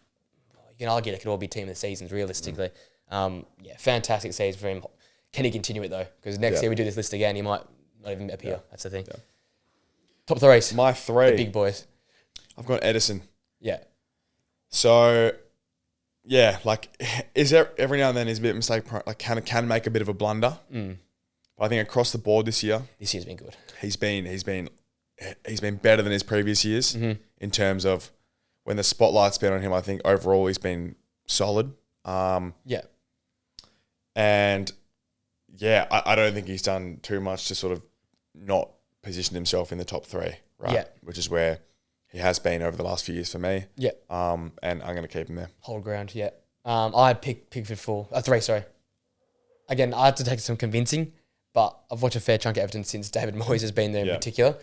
can argue it could all be team of the seasons realistically. Fantastic season for him. Can he continue it though? Because next year we do this list again, he might not even appear. Yeah. That's the thing. Yeah. Top 3s. My 3. The big boys. I've got Edison. Yeah. So, yeah, like, is there every now and then is a bit of mistake prone, like can make a bit of a blunder. But I think across the board this year's been good. He's been better than his previous years in terms of when the spotlight's been on him. I think overall he's been solid. And yeah, I don't think he's done too much to sort of not position himself in the top 3, right? Yeah. Which is where he has been over the last few years for me. Yeah. And I'm going to keep him there. Hold ground, yeah. I picked Pickford 3, sorry. Again, I had to take some convincing, but I've watched a fair chunk of Everton since David Moyes has been there in particular.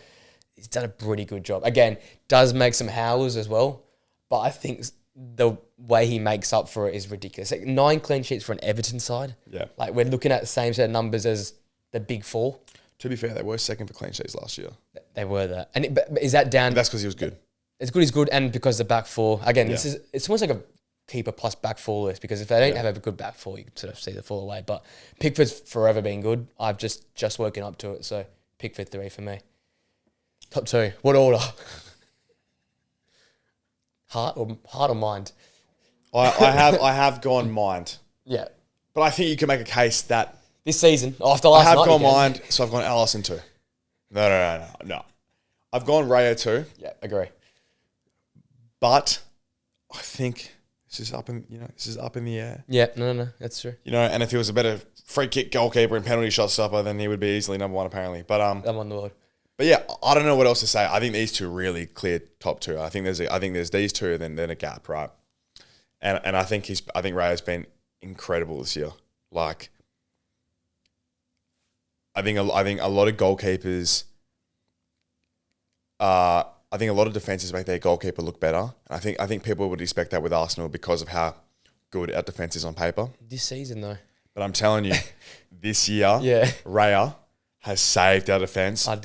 He's done a pretty good job. Again, does make some howlers as well, but I think the way he makes up for it is ridiculous. Like 9 clean sheets for an Everton side. Yeah. Like we're looking at the same set of numbers as the big 4. To be fair, they were second for clean sheets last year. They were that. And but is that down? But that's because he was good. As good as good, and because the back 4. Again, it's almost like a keeper plus back 4 list, because if they don't have a good back 4, you can sort of see the fall away. But Pickford's forever been good. I've just woken up to it, so Pickford 3 for me. Top 2. What order? Heart or mind? I have gone mind. Yeah. But I think you can make a case that this season, after last night, I have gone mind, so I've gone Allison 2. No. I've gone RAYA 2. Yeah, agree. But I think this is up in the air. Yeah, no, that's true. You know, and if he was a better free kick goalkeeper and penalty shot stopper, then he would be easily number 1 apparently. But number 1 in the world. But yeah, I don't know what else to say. I think these 2 really clear top 2. I think there's these 2, then a gap, right? And I think RAYA's been incredible this year. Like, I think a lot of goalkeepers. I think a lot of defenses make their goalkeeper look better. I think people would expect that with Arsenal because of how good our defense is on paper. This season though. But I'm telling you, this year, RAYA has saved our defense aura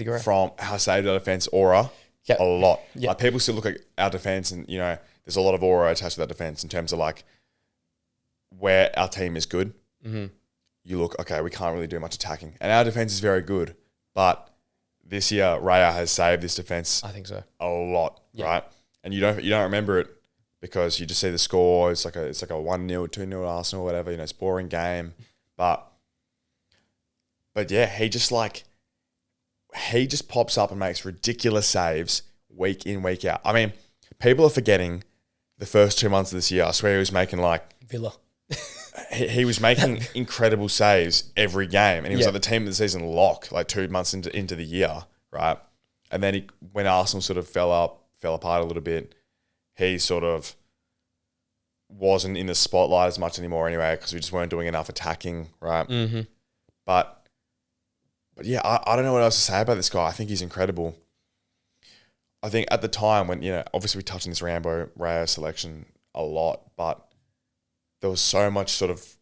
a lot. Yep. Like people still look at our defense and, you know, there's a lot of aura attached to that defense in terms of like where our team is good. Mm-hmm. You look, okay, we can't really do much attacking. And our defense is very good. But this year, RAYA has saved this defense. I think so. A lot, right? And you don't remember it because you just see the score. It's like a 1-0, 2-0 Arsenal, whatever. You know, it's a boring game. But yeah, he just pops up and makes ridiculous saves week in, week out. I mean, people are forgetting the first 2 months of this year. I swear he was making like Villa. he was making incredible saves every game, and he was like the team of the season lock like 2 months into the year, right? And then when Arsenal sort of fell apart a little bit, he sort of wasn't in the spotlight as much anymore anyway because we just weren't doing enough attacking, right? Mm-hmm. But yeah, I don't know what else to say about this guy. I think he's incredible. I think at the time when, you know, obviously we touched on this Rambo RAYA selection a lot, but there was so much sort of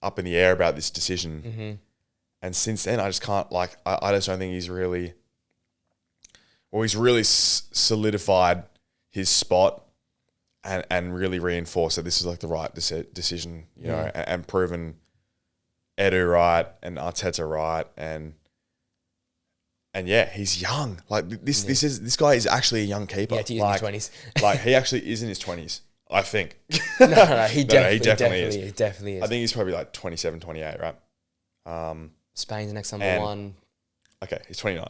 up in the air about this decision. Mm-hmm. And since then, I just can't, like, I just don't think he's really solidified his spot and really reinforced that this is like the right decision, you know, and proven Edu right and Arteta right. And yeah, he's young. Like this guy is actually a young keeper. Yeah, he's in his 20s. Like he actually is in his 20s. I think. No, he definitely is. He definitely is. I think he's probably like 27, 28, right? Spain's the next number one. Okay, he's 29.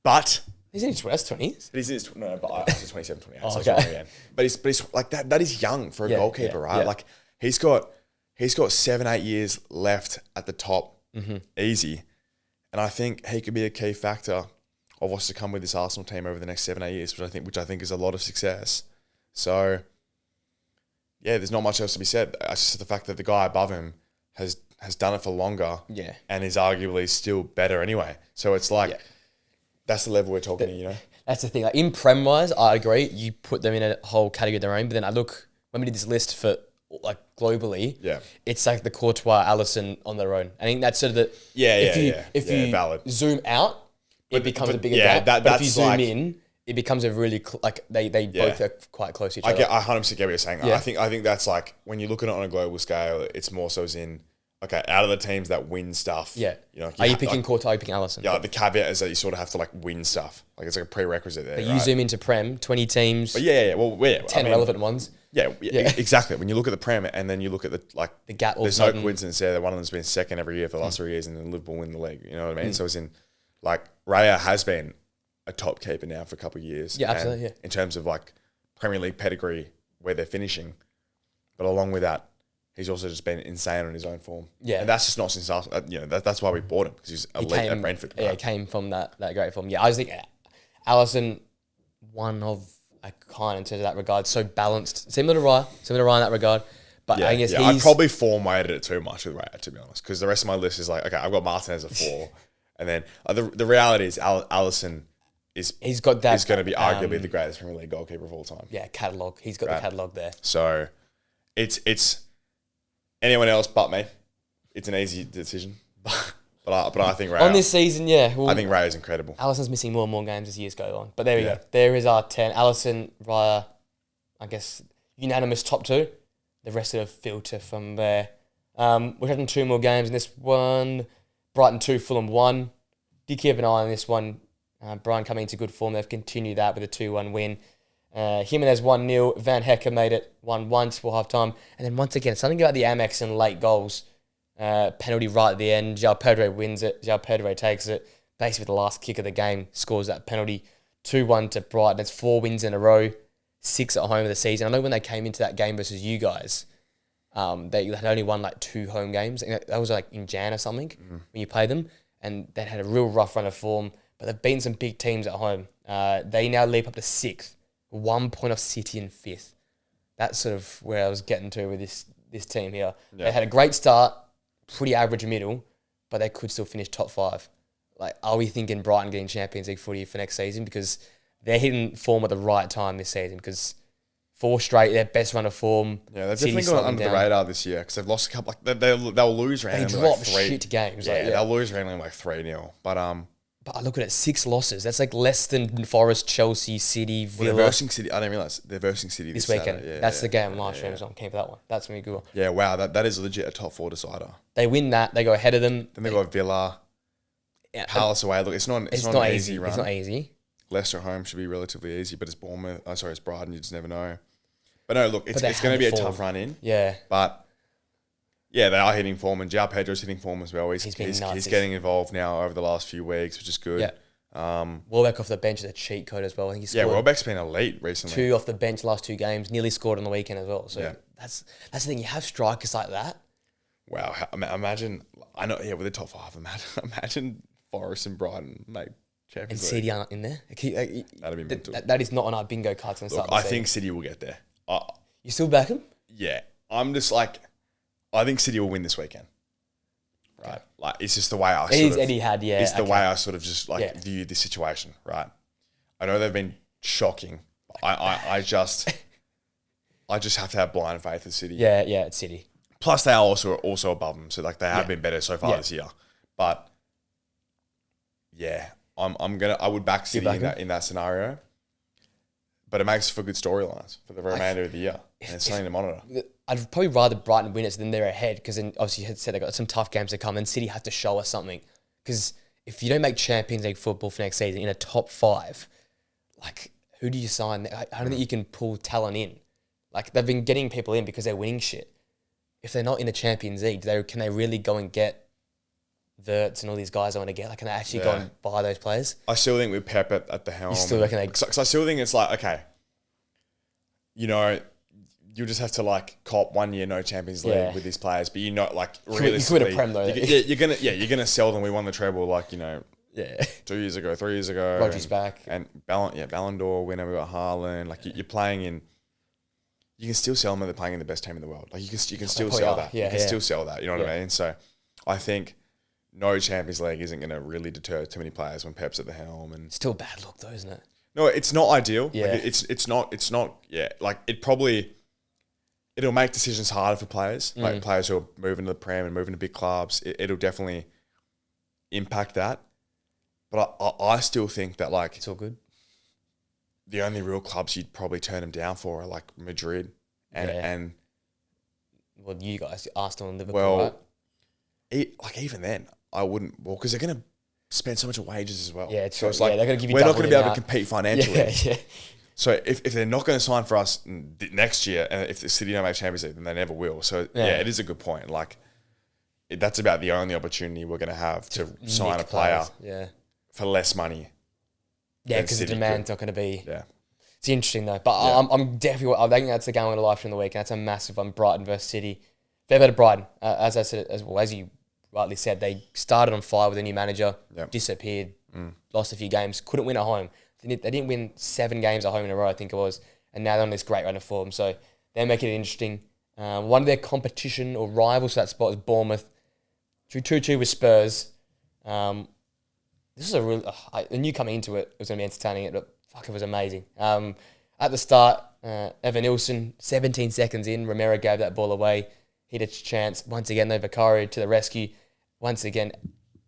But he's in his 20s. But he's in his, no, but I said 27, 28. So okay. Again. But he's like that is young for a goalkeeper, right? Yeah. Like he's got 7-8 years left at the top, easy. And I think he could be a key factor of what's to come with this Arsenal team over the next 7-8 years, which I think is a lot of success. So yeah, there's not much else to be said. It's just the fact that the guy above him has done it for longer, and is arguably still better anyway. So it's like that's the level we're talking to, you know. That's the thing. Like in Prem wise, I agree. You put them in a whole category of their own. But then I look when we did this list for like globally, it's like the Courtois, Alisson on their own. I think that's sort of the if you valid. Zoom out, it becomes a bigger gap. But if you zoom in, it becomes a really they both are quite close to each other. I 100% get what you're saying. Yeah. I think that's like when you look at it on a global scale, it's more so as in out of the teams that win stuff. Yeah. You know, are you picking Courtois? Are you picking Alisson? Yeah. The caveat is that you sort of have to like win stuff. Like it's like a prerequisite there. But you zoom into Prem, 20 teams. But well, 10 relevant ones. Yeah, exactly. When you look at the Prem and then you look at the gap, there's no coincidence there that one of them's been second every year for the last 3 years, and then Liverpool win the league. You know what I mean? So it's in like RAYA has been a top keeper now for a couple of years. Yeah, absolutely. Yeah. In terms of like Premier League pedigree, where they're finishing, but along with that, he's also just been insane on his own form. Yeah, and that's just not since that's why we bought him, because he's elite at Brentford. Right? Yeah, he came from that great form. Yeah, I was thinking Alisson, one of a kind in terms of that regard, so balanced, similar to Ryan in that regard. But I guess I probably form weighted it too much with Raya, to be honest, because the rest of my list is like, okay, I've got Martinez as a 4, and then the reality is Alisson he's got that. He's going to be arguably the greatest Premier League goalkeeper of all time. Yeah, catalogue. He's got the catalogue there. So it's anyone else but me. It's an easy decision, but I think Raya on this season, I think Raya is incredible. Alisson's missing more and more games as years go on, but there we go. There is our 10. Alisson, Raya, I guess unanimous top 2. The rest of the filter from there. We're having 2 more games in this one. Brighton 2, Fulham 1. Do keep an eye on this one. Brighton coming into good form. They've continued that with a 2-1 win. Jimenez 1-0. Van Hecker made it 1-1 before half-time. And then once again, something about the Amex and late goals. Penalty right at the end. João Pedro wins it. João Pedro takes it. Basically, the last kick of the game scores that penalty. 2-1 to Brighton. That's 4 wins in a row. 6 at home of the season. I know when they came into that game versus you guys, they had only won like 2 home games. That was like in Jan or something when you played them. And they had a real rough run of form. But they've beaten some big teams at home. They now leap up to 6th, 1 point off City in 5th. That's sort of where I was getting to with this team here. Yeah. They had a great start, pretty average middle, but they could still finish top 5. Like, are we thinking Brighton getting Champions League footy for next season? Because they're hitting form at the right time this season. Because 4 straight, their best run of form. Yeah, they've definitely gone under the radar this year because they've lost a couple. Like they'll lose randomly. They drop shit games. Yeah, they'll lose randomly like 3-0. But I look at it, 6 losses. That's like less than Forest, Chelsea, City, Villa. Well, they're versing City. I didn't realise they're versing City this weekend. Yeah, that's the game live stream. So I'm keen for that one. That's going to be a good one. Yeah, wow. That is legit a top 4 decider. They win that. They go ahead of them. Then they got Villa. Palace away. Look, it's not an easy run. It's not easy. Leicester at home should be relatively easy, but it's Bournemouth. It's Brighton. You just never know. But no, look, it's going to be a tough run in. Yeah. But yeah, they are hitting form, and João Pedro's hitting form as well. He's getting involved now over the last few weeks, which is good. Yeah. Welbeck off the bench is a cheat code as well. I think he scored Welbeck's been elite recently. 2 off the bench last 2 games, nearly scored on the weekend as well. So that's the thing. You have strikers like that. Wow. Imagine, I know, with the top 5, imagine Forest and Brighton make Champions League. And City aren't in there. That'd be mental. That is not on our bingo cards. I think City will get there. You still back them? Yeah. I'm just like, I think City will win this weekend. Right, like it's just the way I. It's the way I sort of just view the situation. Right, I know they've been shocking. I just have to have blind faith in City. Yeah, it's City. Plus, they are also above them, so like they have been better so far this year. But yeah, I would back City in that scenario. But it makes for good storylines for the remainder of the year, and it's something to monitor. I'd probably rather Brighton win it than they're ahead, because then obviously you had said they've got some tough games to come, and City have to show us something. Because if you don't make Champions League football for next season in a top 5, like who do you sign? I don't think you can pull talent in. Like, they've been getting people in because they're winning shit. If they're not in the Champions League, can they really go and get Verts and all these guys I want to get? Like, can they actually go and buy those players? I still think with Pep at the helm. You still reckon they... Because I still think it's like, okay, you know, you just have to like cop 1 year no Champions League with these players, but like realistically, you could have Prem though. You're gonna sell them. We won the treble like 2 years ago, 3 years ago. Rodri's back and Ballon d'Or winner. We got Haaland. Like you're playing in. You can still sell them. They're playing in the best team in the world. Like you can still sell that. You can still sell that. You know what I mean? So I think no Champions League isn't going to really deter too many players when Pep's at the helm. And still bad luck though, isn't it? No, it's not ideal. Yeah, like it's not. Yeah, like it'll make decisions harder for players, like players who are moving to the Prem and moving to big clubs. It'll definitely impact that. But I still think that like it's all good. The only real clubs you'd probably turn them down for are like Madrid and well, you guys, Arsenal and Liverpool. Well, even then, I wouldn't. Well, because they're going to spend so much of wages as well. Yeah, so it's like they're going to give you. We're not going to be able to compete financially. Yeah. So if they're not going to sign for us next year, and if the City don't make Champions League, then they never will. So it is a good point. Like that's about the only opportunity we're going to have to sign a player for less money. Yeah, because the demand's not going to be. Yeah, it's interesting though. But I'm definitely. I think that's the game of the life from the week, and that's a massive one. Brighton versus City. Fair bit of Brighton, as I said, as you rightly said, they started on fire with a new manager, disappeared, lost a few games, couldn't win at home. They didn't win 7 games at home in a row, I think it was, and now they're on this great run of form. So they're making it interesting. One of their competition or rivals for that spot is Bournemouth. 2-2 with Spurs. This is a real. I knew coming into it was going to be entertaining. But fuck, it was amazing. At the start, Evan Nilsson, 17 seconds in, Romero gave that ball away. He had a chance. Once again, though, Vicario to the rescue. Once again,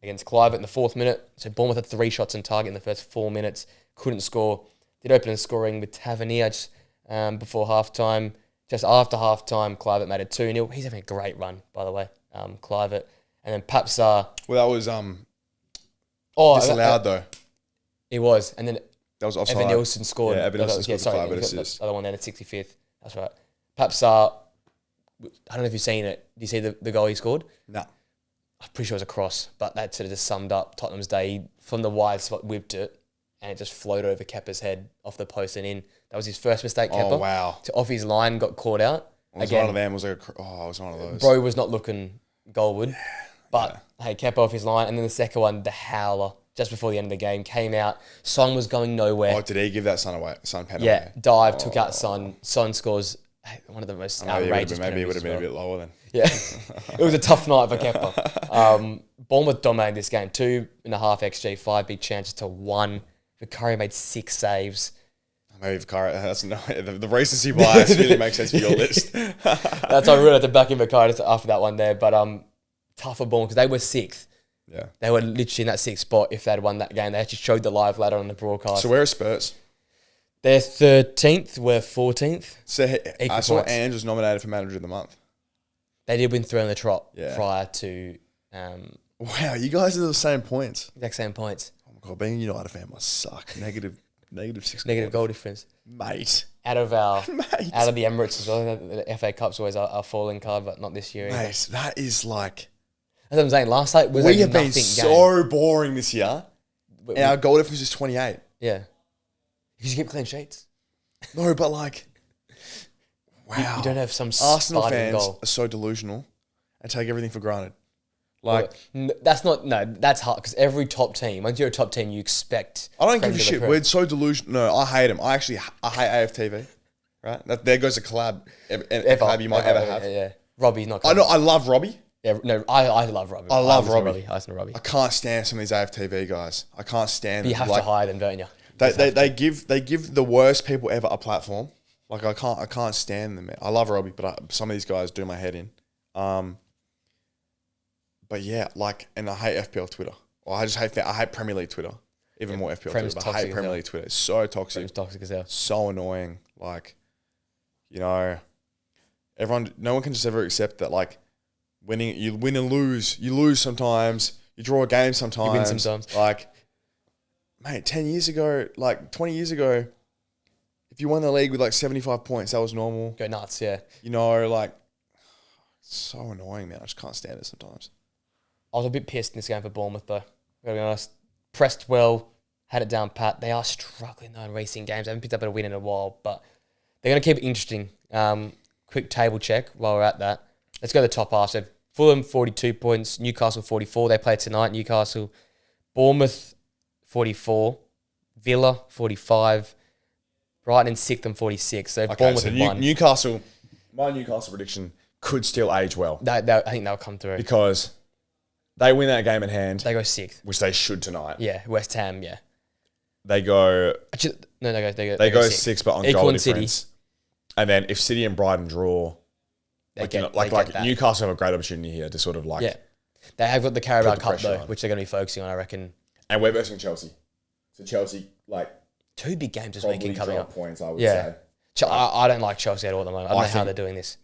against Clive in the 4th minute. So Bournemouth had 3 shots on target in the first 4 minutes. Couldn't score. Did open and scoring with Tavernier just before halftime. Just after halftime, Clive made it 2-0. He's having a great run, by the way, Clive. And then Papsar. Well, that was disallowed though. He was, and then that was offside. Evan Nilsson scored. Yeah, Evan Nilsson scored the Clive assist. The other one then at 65th. That's right. Papsar. I don't know if you've seen it. Did you see the goal he scored? No. I'm pretty sure it was a cross, but that sort of just summed up Tottenham's day. He, from the wide spot, whipped it, and it just floated over Kepa's head off the post and in. That was his first mistake, Kepa. Oh, wow. Off his line, got caught out. It was one of them. It was one of those. Bro was not looking goalwood. But, hey, Kepa off his line. And then the second one, the howler, just before the end of the game, came out. Son was going nowhere. Oh, did he give that Son pen away? Yeah, dive, took out Son. Son scores one of the most outrageous Maybe it would have been a bit lower then. Yeah. It was a tough night for Kepa. Bournemouth dominated this game. 2.5 XG, 5 big chances to 1. Vicario made 6 saves. Maybe Vicario, the recency bias really makes sense for your list. That's why I really had to back in Vicario after that one there. But tough for Bournemouth because they were 6th. Yeah. They were literally in that 6th spot if they had won that game. They actually showed the live ladder on the broadcast. So where are Spurs? They're 13th. We're 14th. So I saw Ange was nominated for Manager of the Month. They did win 3 on the trot prior to... wow, you guys are the same points. Exact same points. Oh my God, being a United fan must suck. Negative 6 Negative goal difference. Mate. Out of the Emirates as well. The FA Cup's always our falling card, but not this year either. Mate, that is like... That's what I'm saying. Last night was we have been so boring this year. And our goal difference is 28. Yeah. Because you keep clean sheets. No, but like... Wow. You don't have some Arsenal fans goal. are so delusional and take everything for granted. Like... that's hard because every top team, once you're a top team, you expect... I don't give a shit. We're so delusional. No, I hate them. I hate AFTV. Right? There goes a collab. Collab you might ever have. Yeah. Robbie's not... I know. I love Robbie. Yeah, no, I love Robbie. I love Robbie. I listen to Robbie. I can't stand some of these AFTV guys. I can't stand them. You have to hire them, don't you? They give the worst people ever a platform. Like I can't stand them. I love Robbie, but some of these guys do my head in. But yeah, like, and I hate FPL Twitter. Or I hate Premier League Twitter. Even more FPL Twitter. But I hate Premier League Twitter. It's so toxic. It's toxic as hell. So annoying. Like, you know, no one can just ever accept that. Like, you win and lose. You lose sometimes. You draw a game sometimes. You win sometimes. Like, mate, 10 years ago, like 20 years ago, if you won the league with like 75 points, that was normal. Go nuts, yeah. You know, like, it's so annoying, man. I just can't stand it sometimes. I was a bit pissed in this game for Bournemouth, though. Gotta be honest. Pressed well, had it down pat. They are struggling, though, in recent games. They haven't picked up a win in a while, but they're going to keep it interesting. Quick table check while we're at that. Let's go to the top half. So Fulham, 42 points. Newcastle, 44. They play tonight, Newcastle. Bournemouth, 44. Villa, 45. Brighton in 6th and 46. So Bournemouth so won. Newcastle, my Newcastle prediction could still age well. I think they'll come through. Because they win that game in hand. They go 6th. Which they should tonight. Yeah, West Ham, yeah. They go... Actually, no, they go go 6, but on equal goal in difference. City. And then if City and Brighton draw... They get Newcastle have a great opportunity here to sort of like... Yeah. They have got the Carabao put the Cup, pressure though, on. which they're going to be focusing on, I reckon. And we're versing Chelsea. So Chelsea, like... 2 big games this probably weekend coming drop up. points, I would say. I don't like Chelsea at all at the moment. I don't know how they're doing this.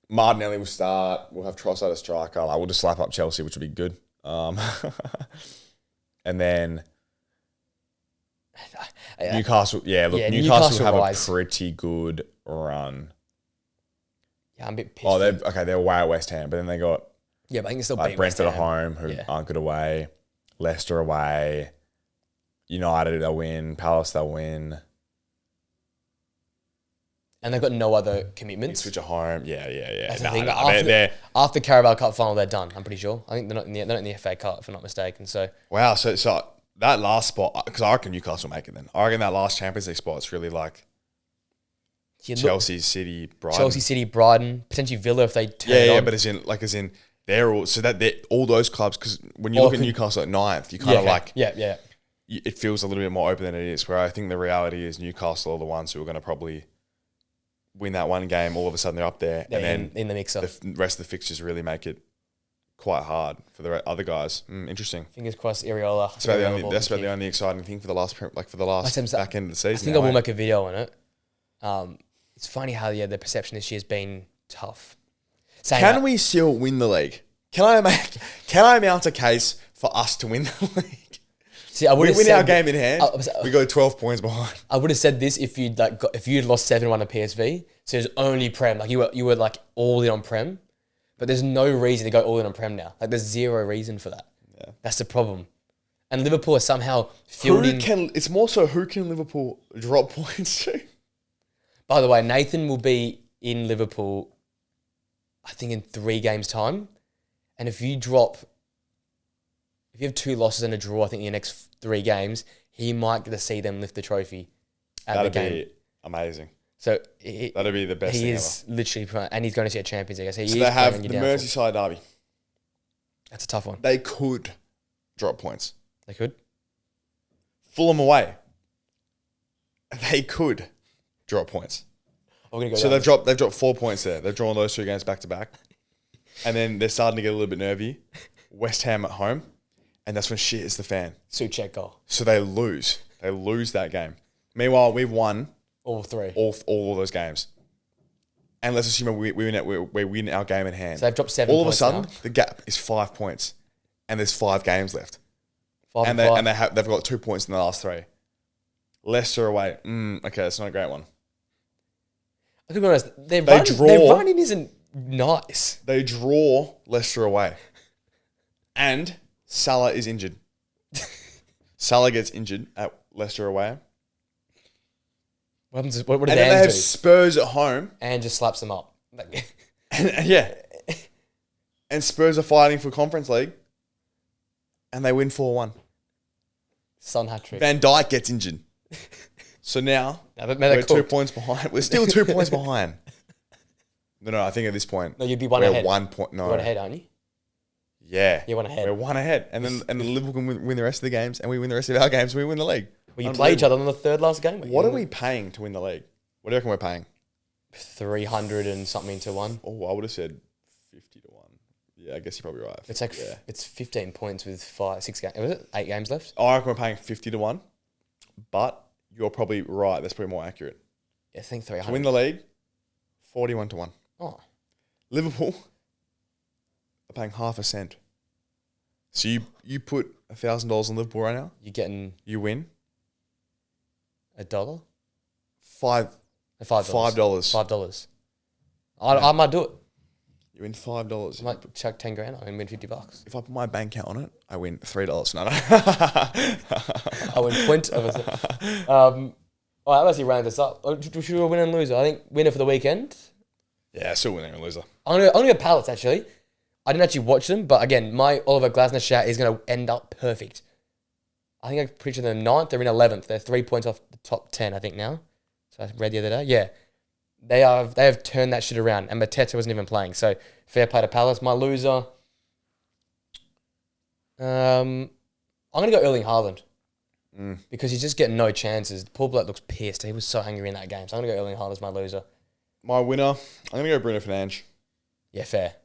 Martinelli will start. We'll have Trossard as striker. We'll just slap up Chelsea, which would be good. And then Newcastle. Yeah, look, Newcastle have a pretty good run. Yeah, I'm a bit pissed. Oh, they're away at West Ham, but then they got but I think it's still like beat Brentford West at Ham. home, who aren't good away. Leicester away. United, they'll win. Palace, they'll win. And they've got no other commitments. Switch at home. Yeah. That's the thing. After Carabao Cup final, they're done. I'm pretty sure. I think they're not in the FA Cup, if I'm not mistaken. So wow. So that last spot, because I reckon Newcastle make it. Then I reckon that last Champions League spot is really like Chelsea, City, Brighton, potentially Villa if they turn it on. Yeah, but as in they're all all those clubs, because when you look at Newcastle at 9th, you kind of like it feels a little bit more open than it is. Where I think the reality is Newcastle are the ones who are going to probably win that one game. All of a sudden they're up there, and then in the mixer, the rest of the fixtures really make it quite hard for the other guys. Interesting. Fingers crossed, Iriola. That's about the only exciting thing for the last back end of the season. I think I will make a video on it. It's funny how the perception this year has been tough. Can we still win the league? Can I mount a case for us to win the league? See, we win our game in hand. We go 12 points behind. I would have said this if you'd lost 7-1 at PSV. So it was only Prem. Like you were like all in on Prem, but there's no reason to go all in on Prem now. Like there's zero reason for that. Yeah, that's the problem. And Liverpool are somehow fielding. It's more so who can Liverpool drop points to? By the way, Nathan will be in Liverpool, I think, in 3 games' time. And if you have 2 losses and a draw, I think, in your next 3 games, he might get to see them lift the trophy at the game. That'd be amazing. So that'd be the best thing ever. He is literally, and he's going to see a Champions League. So they have the Merseyside derby. That's a tough one. They could drop points. They could. Fulham away. They could drop points. So they've dropped 4 points there. They've drawn those 2 games back to back, and then they're starting to get a little bit nervy. West Ham at home, and that's when shit is the fan. Souček goal. So they lose. They lose that game. Meanwhile, we've won all 3, all of those games. And let's assume we win our game in hand. So they've dropped 7 points. All of a sudden, the gap is 5 points, and there's 5 games left. They've got 2 points in the last 3. Leicester away. Okay, that's not a great one. I could be honest. Their running isn't nice. They draw Leicester away, and Salah is injured. Salah gets injured at Leicester away. What happens? What does Ange do? They have Spurs at home, and just slaps them up. And Spurs are fighting for Conference League, and they win 4-1. Son hat-trick. Van Dijk gets injured. So now we're 2 points behind. We're still 2 points behind. No, I think at this point... No, you'd be one ahead. We're 1 point... No. You're 1 ahead, aren't you? Yeah. You're 1 ahead. We're 1 ahead. And then Liverpool can win the rest of the games, and we win the rest of our games, and we win the league. Well, you play each other on the 3rd last game. What are we paying to win the league? What do you reckon we're paying? 300 and something to 1. Oh, I would have said 50 to 1. Yeah, I guess you're probably right. It's it's 15 points with 6 games. Was it 8 games left? I reckon we're paying 50 to 1, but... You're probably right. That's probably more accurate. Yeah, I think 300. To win the league, 41 to 1. Oh. Liverpool are paying half a cent. So you put $1,000 on Liverpool right now? You win $1? $5. $5. I might do it. You win $5. I might chuck 10 grand and win $50. If I put my bank account on it, I win $3. No. I win point of it. All right, let's see, round this up. Should we win and loser? I think winner for the weekend. Yeah, still winner and loser. I'm gonna go Palace, actually. I didn't actually watch them, but again, my Oliver Glasner shout is going to end up perfect. I think I'm pretty sure they're 9th. They're in 11th. They're 3 points off the top 10, I think, now. So I read the other day. Yeah. They have turned that shit around, and Mateta wasn't even playing. So fair play to Palace. My loser, I'm gonna go Erling Haaland because he's just getting no chances. Paul Black looks pissed. He was so angry in that game. So I'm gonna go Erling Haaland as my loser. My winner, I'm gonna go Bruno Fernandes. Yeah, fair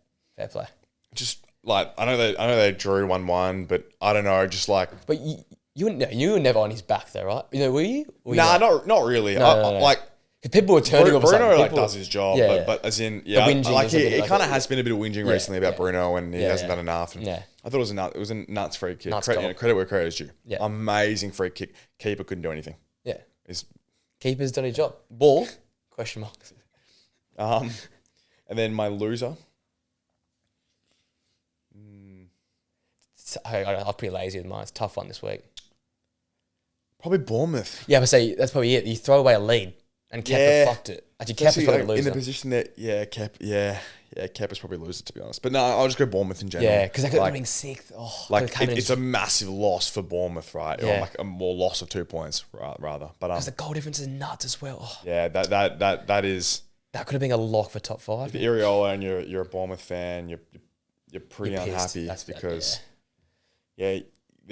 play. Just like I know they drew 1-1, but I don't know. Just like, but you were never on his back though, right? Were you? Nah, not really. No. Like. People were turning Bruno like does his job, but as in like he kind of has been a bit of whinging recently about Bruno and he hasn't done enough. And I thought it was a nuts free kick. Credit where credit is due. Yeah. Amazing free kick. Keeper couldn't do anything. Yeah, keeper's done his job. Ball? Question marks. And then my loser. I'm pretty lazy with mine. It's a tough one this week. Probably Bournemouth. Yeah, but say that's probably it. You throw away a lead. And Kepa fucked it. Actually, Kepa's probably loser. In the position that, Kepa's probably loser, to be honest. But no, I'll just go Bournemouth in general. Yeah, because they could have been 6th. Oh, it's a massive loss for Bournemouth, right? Yeah. Or like a more loss of 2 points, rather. But because the goal difference is nuts as well. Oh. Yeah, that is. That could have been a lock for top 5. If you're Iriola and you're a Bournemouth fan, you're pretty unhappy. That's because you're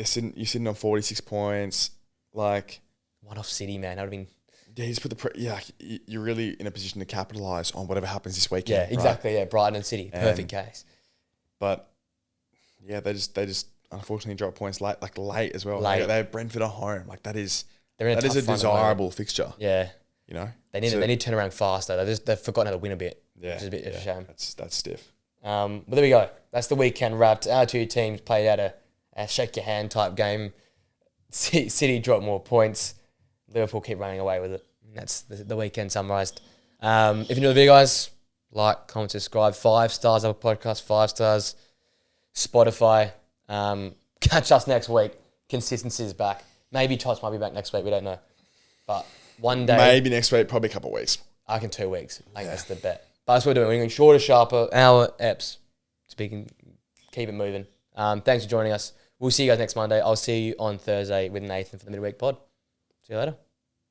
sitting on 46 points. Like one off City, man. That would have been. Yeah, he's put you're really in a position to capitalise on whatever happens this weekend. Yeah, exactly. Right? Yeah, Brighton and City, perfect case. But yeah, they just unfortunately drop points late as well. Late. They have Brentford at home. Like that is a desirable fixture. Yeah, you know they need to turn around fast though. They've forgotten how to win a bit. Yeah, which is a bit of a shame. That's stiff. But there we go. That's the weekend wrapped. Our two teams played out a shake your hand type game. City dropped more points. Liverpool keep running away with it. And that's the weekend summarised. If you enjoy the video, guys, like, comment, subscribe. 5 stars on the podcast, 5 stars. Spotify. Catch us next week. Consistency is back. Maybe Tots might be back next week. We don't know. But one day. Maybe next week, probably a couple of weeks. I reckon 2 weeks. I think that's the bet. But that's what we're doing. We're going shorter, sharper, hour eps. Speaking, keep it moving. Thanks for joining us. We'll see you guys next Monday. I'll see you on Thursday with Nathan for the midweek pod. See you later.